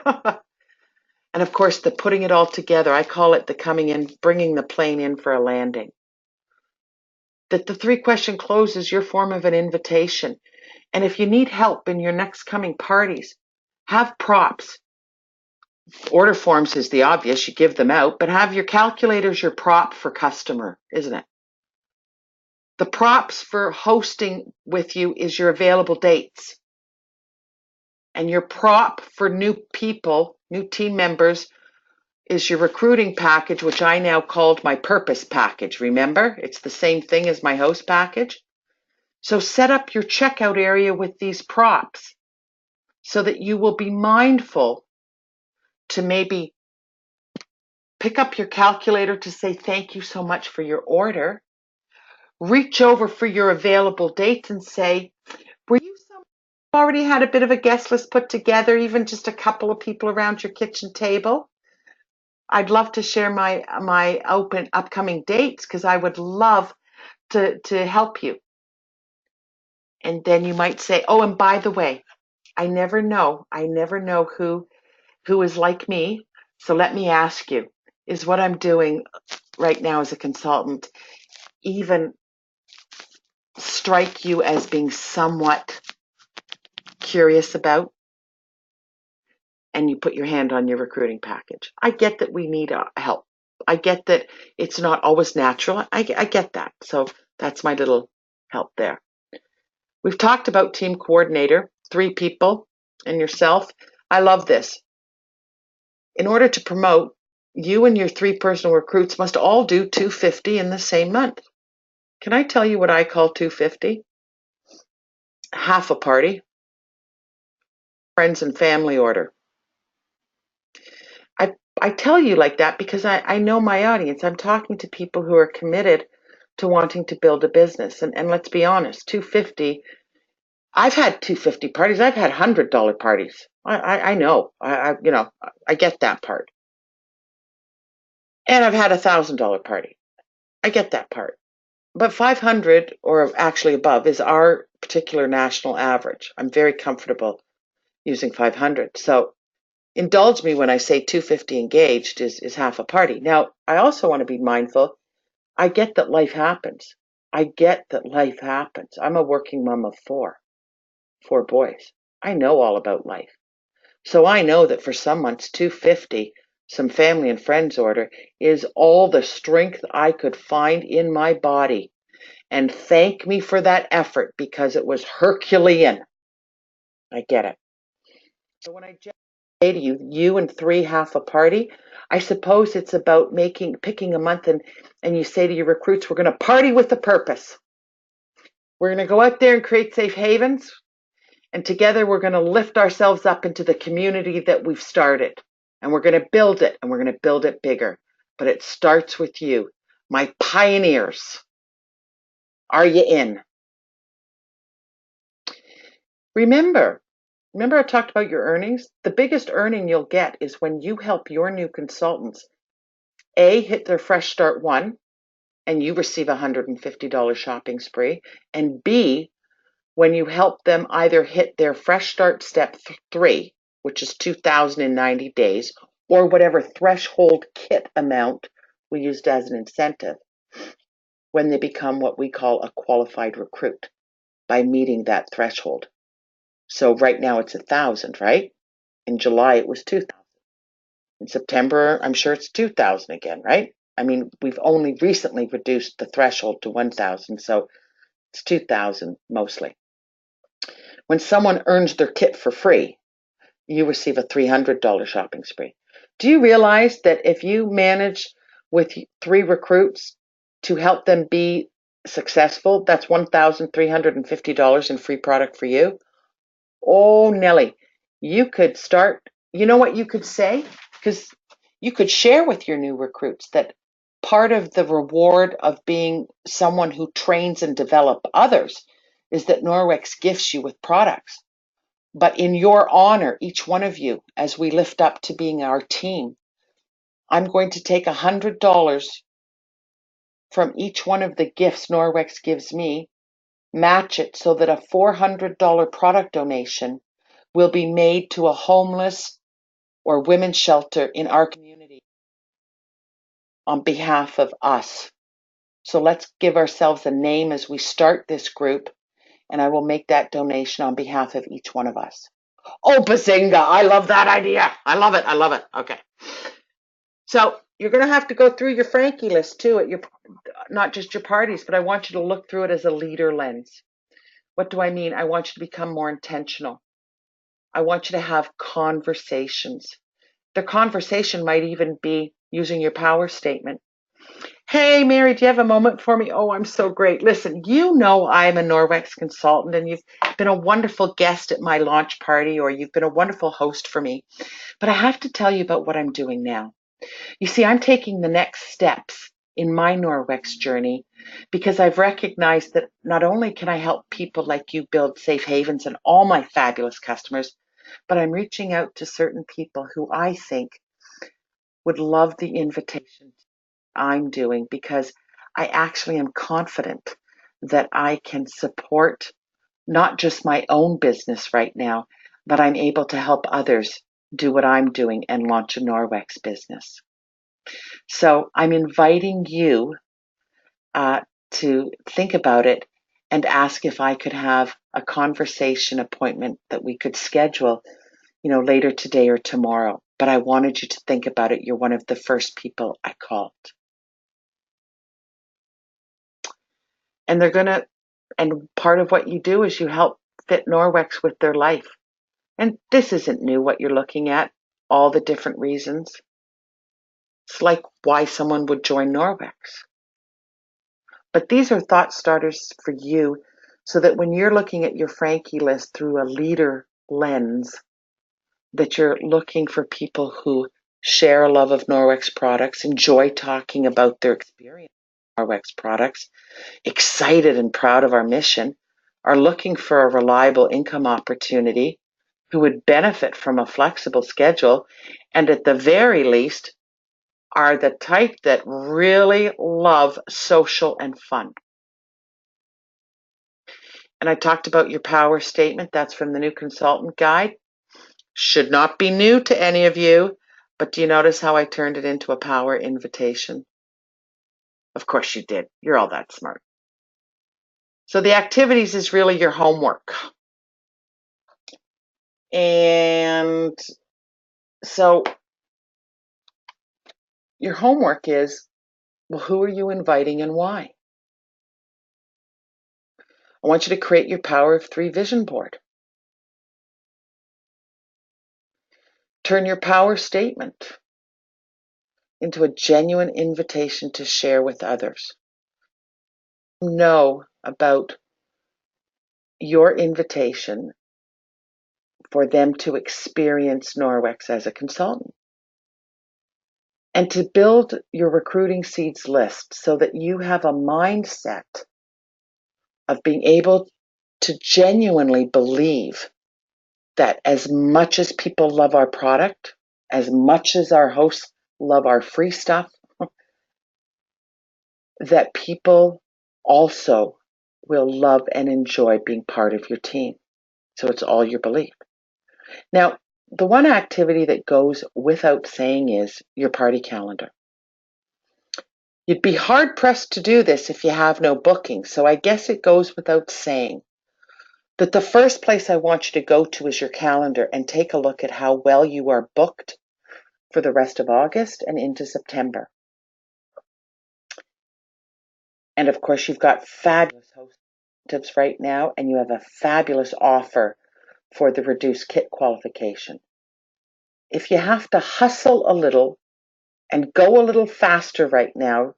Speaker 1: And of course, the putting it all together, I call it the coming in, bringing the plane in for a landing. That the 3-question close is your form of an invitation. And if you need help in your next coming parties, have props. Order forms is the obvious, you give them out, but have your calculators your prop for customer, isn't it? The props for hosting with you is your available dates. And your prop for new people, new team members, is your recruiting package, which I now called my purpose package. Remember, it's the same thing as my host package. So set up your checkout area with these props so that you will be mindful to maybe pick up your calculator to say thank you so much for your order. Reach over for your available dates and say, were you someone who already had a bit of a guest list put together, even just a couple of people around your kitchen table? I'd love to share my open upcoming dates because I would love to help you. And then you might say, oh, and by the way, I never know who is like me. So let me ask you, is what I'm doing right now as a consultant even strike you as being somewhat curious about? And you put your hand on your recruiting package. I get that we need help. I get that it's not always natural. I get that. So that's my little help there. We've talked about team coordinator, 3 people and yourself. I love this. In order to promote, you and your 3 personal recruits must all do 250 in the same month. Can I tell you what I call 250? Half a party, friends and family order. I tell you like that because I know my audience. I'm talking to people who are committed to wanting to build a business. And let's be honest, 250, I've had 250 parties. I've had $100 parties. I know. I get that part. And I've had $1,000 party. I get that part. But 500 or actually above is our particular national average. I'm very comfortable using 500. So indulge me when I say 250 engaged is half a party. Now, I also want to be mindful. I get that life happens. I get that life happens. I'm a working mom of 4 boys. I know all about life. So I know that for some months, 250, some family and friends order, is all the strength I could find in my body. And thank me for that effort because it was Herculean. I get it. So when I say to you, you and 3 half a party, I suppose it's about picking a month and you say to your recruits, we're going to party with a purpose. We're going to go out there and create safe havens. And together we're going to lift ourselves up into the community that we've started. And we're going to build it, and we're going to build it bigger. But it starts with you, my pioneers. Are you in? Remember I talked about your earnings? The biggest earning you'll get is when you help your new consultants, A, hit their Fresh Start 1, and you receive a $150 shopping spree, and B, when you help them either hit their Fresh Start Step 3, which is 2,090 days, or whatever threshold kit amount we used as an incentive, when they become what we call a qualified recruit by meeting that threshold. So right now it's 1,000, right? In July it was 2,000. In September, I'm sure it's 2,000 again, right? I mean, we've only recently reduced the threshold to 1,000, so it's 2,000 mostly. When someone earns their kit for free, you receive a $300 shopping spree. Do you realize that if you manage with 3 recruits to help them be successful, that's $1,350 in free product for you. Oh, Nelly, you could start, you know what you could say? Because you could share with your new recruits that part of the reward of being someone who trains and develop others is that Norwex gifts you with products. But in your honor, each one of you, as we lift up to being our team, I'm going to take $100 from each one of the gifts Norwex gives me, match it so that a $400 product donation will be made to a homeless or women's shelter in our community on behalf of us. So let's give ourselves a name as we start this group, and I will make that donation on behalf of each one of us. Oh, Bazinga, I love that idea. I love it. I love it. Okay. So you're going to have to go through your Frankie list too, at your, not just your parties, but I want you to look through it as a leader lens. What do I mean? I want you to become more intentional. I want you to have conversations. The conversation might even be using your power statement. Hey, Mary, do you have a moment for me? Oh, I'm so great. Listen, you know I'm a Norwex consultant, and you've been a wonderful guest at my launch party, or you've been a wonderful host for me. But I have to tell you about what I'm doing now. You see, I'm taking the next steps in my Norwex journey because I've recognized that not only can I help people like you build safe havens and all my fabulous customers, but I'm reaching out to certain people who I think would love the invitation I'm doing because I actually am confident that I can support not just my own business right now, but I'm able to help others do what I'm doing and launch a Norwex business. So I'm inviting you to think about it and ask if I could have a conversation appointment that we could schedule, later today or tomorrow. But I wanted you to think about it. You're one of the first people I called. And and part of what you do is you help fit Norwex with their life. And this isn't new what you're looking at, all the different reasons. It's like why someone would join Norwex. But these are thought starters for you so that when you're looking at your Frankie list through a leader lens, that you're looking for people who share a love of Norwex products, enjoy talking about their experience with Norwex products, excited and proud of our mission, are looking for a reliable income opportunity, who would benefit from a flexible schedule, and at the very least, are the type that really love social and fun. And I talked about your power statement. That's from the new consultant guide. Should not be new to any of you, but do you notice how I turned it into a power invitation? Of course you did. You're all that smart. So the activities is really your homework. And so your homework is, well, who are you inviting and why? I want you to create your Power of Three vision board. Turn your power statement into a genuine invitation to share with others. Know about your invitation for them to experience Norwex as a consultant. And to build your recruiting seeds list so that you have a mindset of being able to genuinely believe that as much as people love our product, as much as our hosts love our free stuff, that people also will love and enjoy being part of your team. So it's all your belief. Now, the one activity that goes without saying is your party calendar. You'd be hard pressed to do this if you have no booking, so I guess it goes without saying that the first place I want you to go to is your calendar and take a look at how well you are booked for the rest of August and into September. And of course, you've got fabulous hosts right now, and you have a fabulous offer for the reduced kit qualification. If you have to hustle a little and go a little faster right now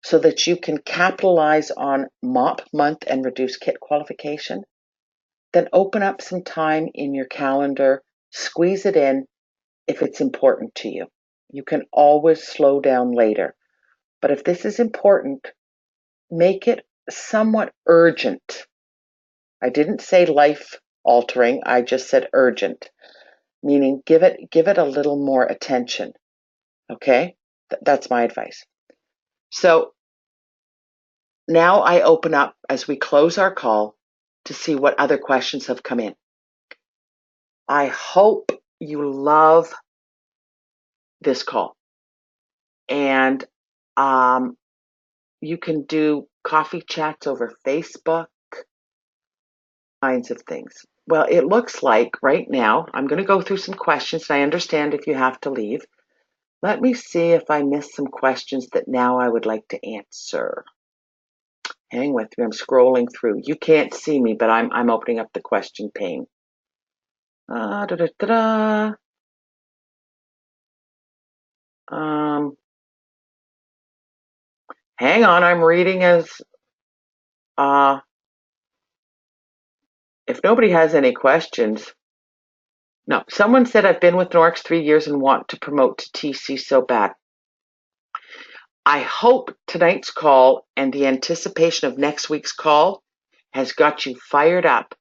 Speaker 1: so that you can capitalize on MOP month and reduce kit qualification, then open up some time in your calendar, squeeze it in if it's important to you. You can always slow down later. But if this is important, make it somewhat urgent. I didn't say life altering, I just said urgent, meaning give it a little more attention. Okay? That's my advice. So now I open up as we close our call to see what other questions have come in. I hope you love this call. And you can do coffee chats over Facebook, kinds of things. Well, it looks like right now, I'm going to go through some questions, and I understand if you have to leave. Let me see if I missed some questions that now I would like to answer. Hang with me, I'm scrolling through. You can't see me, but I'm opening up the question pane. Da, da, da, da. Hang on, I'm reading as if nobody has any questions. No, someone said I've been with Norix 3 years and want to promote to TC so bad. I hope tonight's call and the anticipation of next week's call has got you fired up,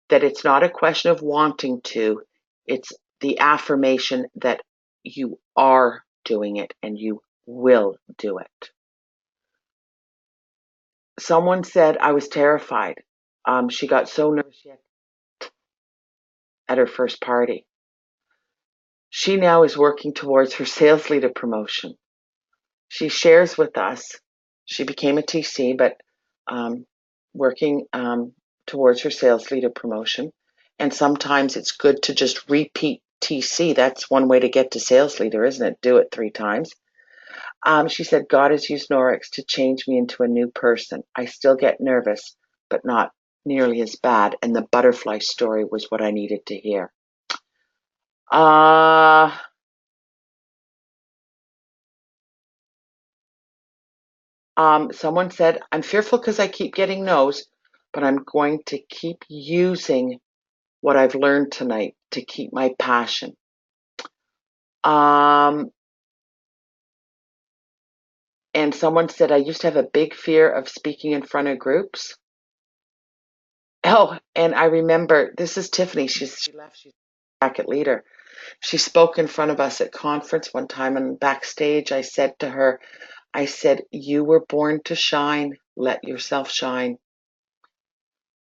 Speaker 1: that it's not a question of wanting to, it's the affirmation that you are doing it and you will do it. Someone said I was terrified. She got so nervous at her first party. She now is working towards her sales leader promotion. She shares with us, she became a TC, but working towards her sales leader promotion. And sometimes it's good to just repeat TC. That's one way to get to sales leader, isn't it? Do it 3 times. She said, God has used Norix to change me into a new person. I still get nervous, but not nearly as bad. And the butterfly story was what I needed to hear. Someone said, I'm fearful because I keep getting no's, but I'm going to keep using what I've learned tonight to keep my passion. And someone said, I used to have a big fear of speaking in front of groups. Oh, and I remember, this is Tiffany. She left. She's a packet leader. She spoke in front of us at conference one time, and backstage I said to her, I said, you were born to shine. Let yourself shine.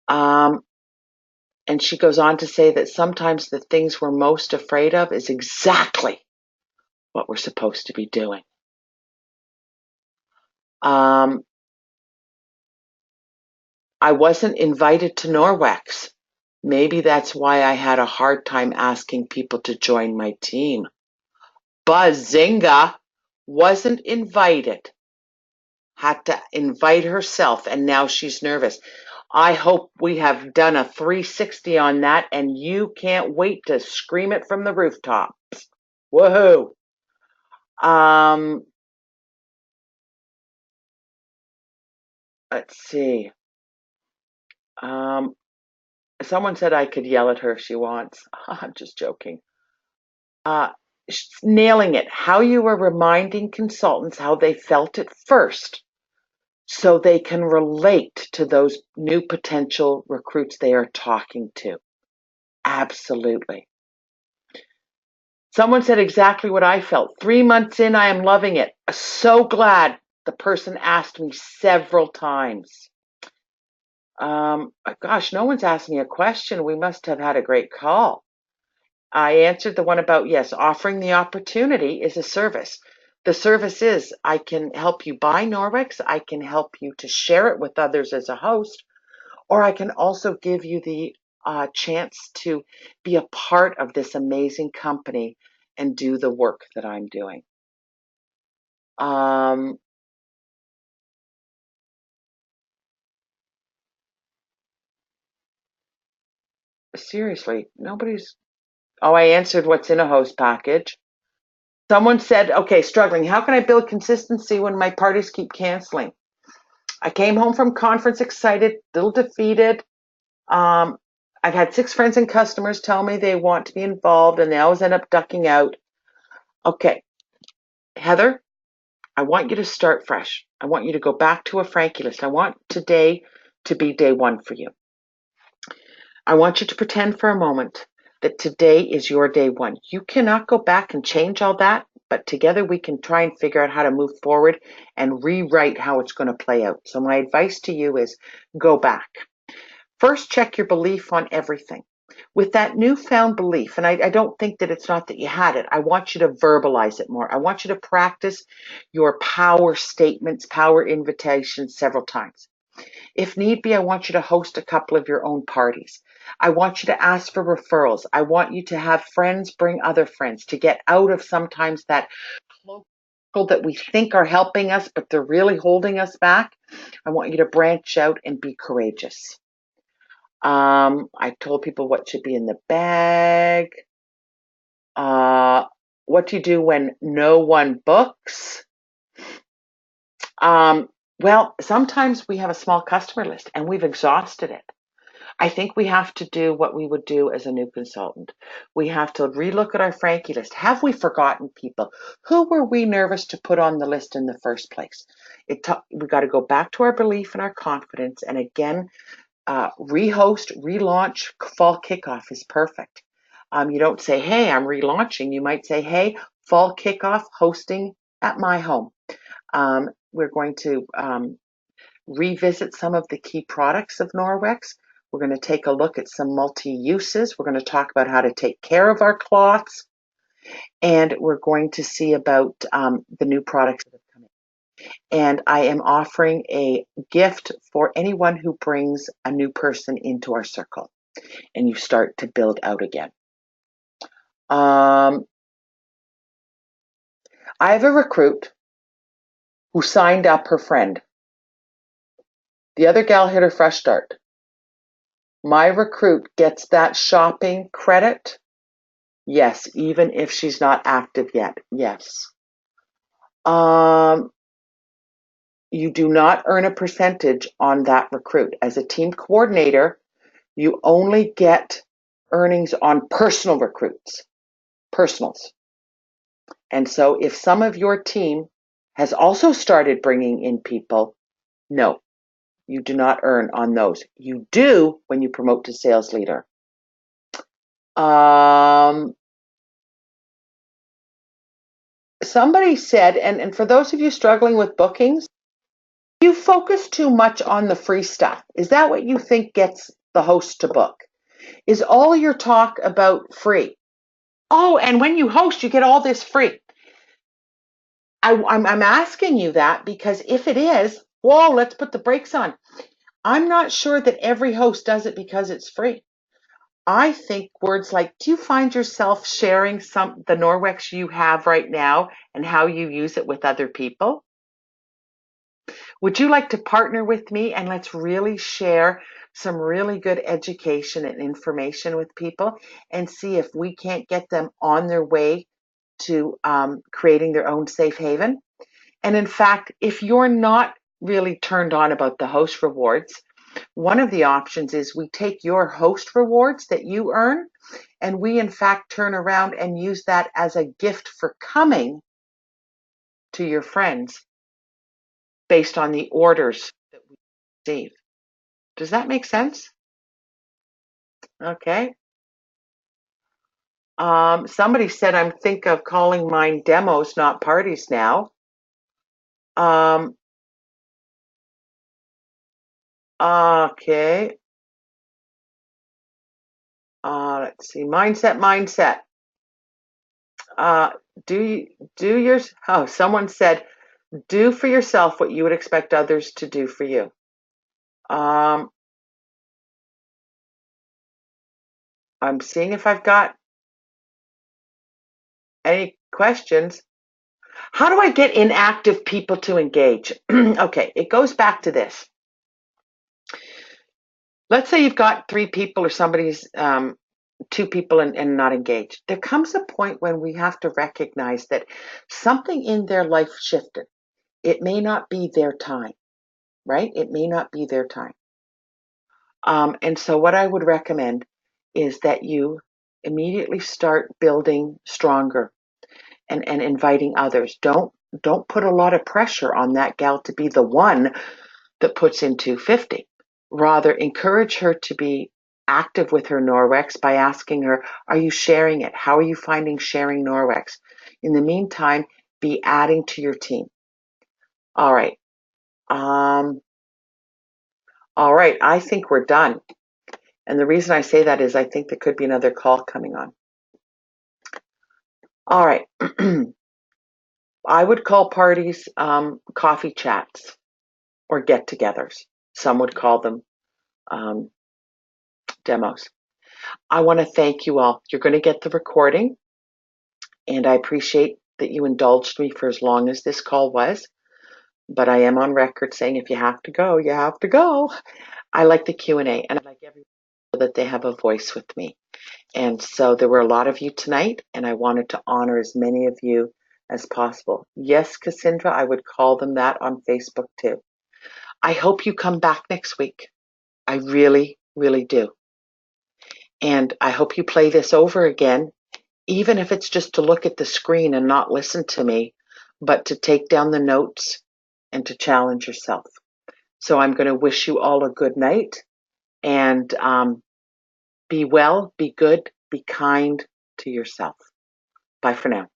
Speaker 1: And she goes on to say that sometimes the things we're most afraid of is exactly what we're supposed to be doing. I wasn't invited to Norwex. Maybe that's why I had a hard time asking people to join my team. Bazinga! Wasn't invited. Had to invite herself, and now she's nervous. I hope we have done a 360 on that, and you can't wait to scream it from the rooftops. Woohoo! Let's see. Someone said I could yell at her if she wants. I'm just joking. Nailing it. How you are reminding consultants how they felt at first, so they can relate to those new potential recruits they are talking to. Absolutely. Someone said exactly what I felt. 3 months in, I am loving it. So glad the person asked me several times. Gosh, no one's asked me a question. We must have had a great call. I answered the one about, yes, offering the opportunity is a service. The service is I can help you buy Norwex. I can help you to share it with others as a host, or I can also give you the chance to be a part of this amazing company and do the work that I'm doing. Seriously, nobody's. Oh, I answered what's in a host package. Someone said, okay, struggling. How can I build consistency when my parties keep canceling? I came home from conference excited, a little defeated. Um, I've had 6 friends and customers tell me they want to be involved and they always end up ducking out. Okay, Heather, I want you to start fresh. I want you to go back to a Frankie list. I want today to be day one for you. I want you to pretend for a moment that today is your day one. You cannot go back and change all that, but together we can try and figure out how to move forward and rewrite how it's going to play out. So my advice to you is go back. First, check your belief on everything. With that newfound belief, and I don't think that it's not that you had it, I want you to verbalize it more. I want you to practice your power statements, power invitations several times. If need be, I want you to host a couple of your own parties. I want you to ask for referrals. I want you to have friends bring other friends to get out of sometimes that people that we think are helping us, but they're really holding us back. I want you to branch out and be courageous. I told people what should be in the bag. What do you do when no one books? Well, sometimes we have a small customer list and we've exhausted it. I think we have to do what we would do as a new consultant. We have to relook at our Frankie list. Have we forgotten people? Who were we nervous to put on the list in the first place? We got to go back to our belief and our confidence. And again, rehost, relaunch, fall kickoff is perfect. You don't say, hey, I'm relaunching. You might say, hey, fall kickoff hosting at my home. We're going to revisit some of the key products of Norwex. We're going to take a look at some multi-uses. We're going to talk about how to take care of our cloths. And we're going to see about the new products that are coming. And I am offering a gift for anyone who brings a new person into our circle. And you start to build out again. I have a recruit who signed up her friend. The other gal hit her fresh start. My recruit gets that shopping credit. Yes, even if she's not active yet. Yes. You do not earn a percentage on that recruit. As a team coordinator, you only get earnings on personal recruits, personals. And so if some of your team has also started bringing in people, no, you do not earn on those. You do when you promote to sales leader. Somebody said, and for those of you struggling with bookings, you focus too much on the free stuff. Is that what you think gets the host to book? Is all your talk about free? Oh, and when you host, you get all this free. I'm asking you that because if it is, whoa, let's put the brakes on. I'm not sure that every host does it because it's free. I think words like, do you find yourself sharing the Norwex you have right now and how you use it with other people? Would you like to partner with me and let's really share some really good education and information with people and see if we can't get them on their way to creating their own safe haven? And in fact, if you're not really turned on about the host rewards, one of the options is we take your host rewards that you earn and we in fact turn around and use that as a gift for coming to your friends based on the orders that we receive. Does that make sense? Okay. Somebody said I'm think of calling mine demos, not parties now. Okay. Let's see. Mindset. Do yours. Oh, someone said, do for yourself what you would expect others to do for you. I'm seeing if I've got any questions. How do I get inactive people to engage? Okay, it goes back to this. Let's say you've got 3 people or somebody's two people and not engaged. There comes a point when we have to recognize that something in their life shifted. It may not be their time, right? It may not be their time. And so what I would recommend is that you immediately start building stronger and inviting others. Don't put a lot of pressure on that gal to be the one that puts in 250. Rather, encourage her to be active with her Norwex by asking her, are you sharing it? How are you finding sharing Norwex? In the meantime, be adding to your team. All right. All right. I think we're done. And the reason I say that is I think there could be another call coming on. All right. I would call parties coffee chats or get-togethers. Some would call them um, demos. I want to thank you all. You're going to get the recording, and I appreciate that you indulged me for as long as this call was. But I am on record saying if you have to go, you have to go. I like the Q&A, and I like everyone to know that they have a voice with me. And so there were a lot of you tonight, and I wanted to honor as many of you as possible. Yes, Cassandra, I would call them that on Facebook too. I hope you come back next week. I really, really do. And I hope you play this over again, even if it's just to look at the screen and not listen to me, but to take down the notes and to challenge yourself. So I'm going to wish you all a good night, and be well, be good, be kind to yourself. Bye for now.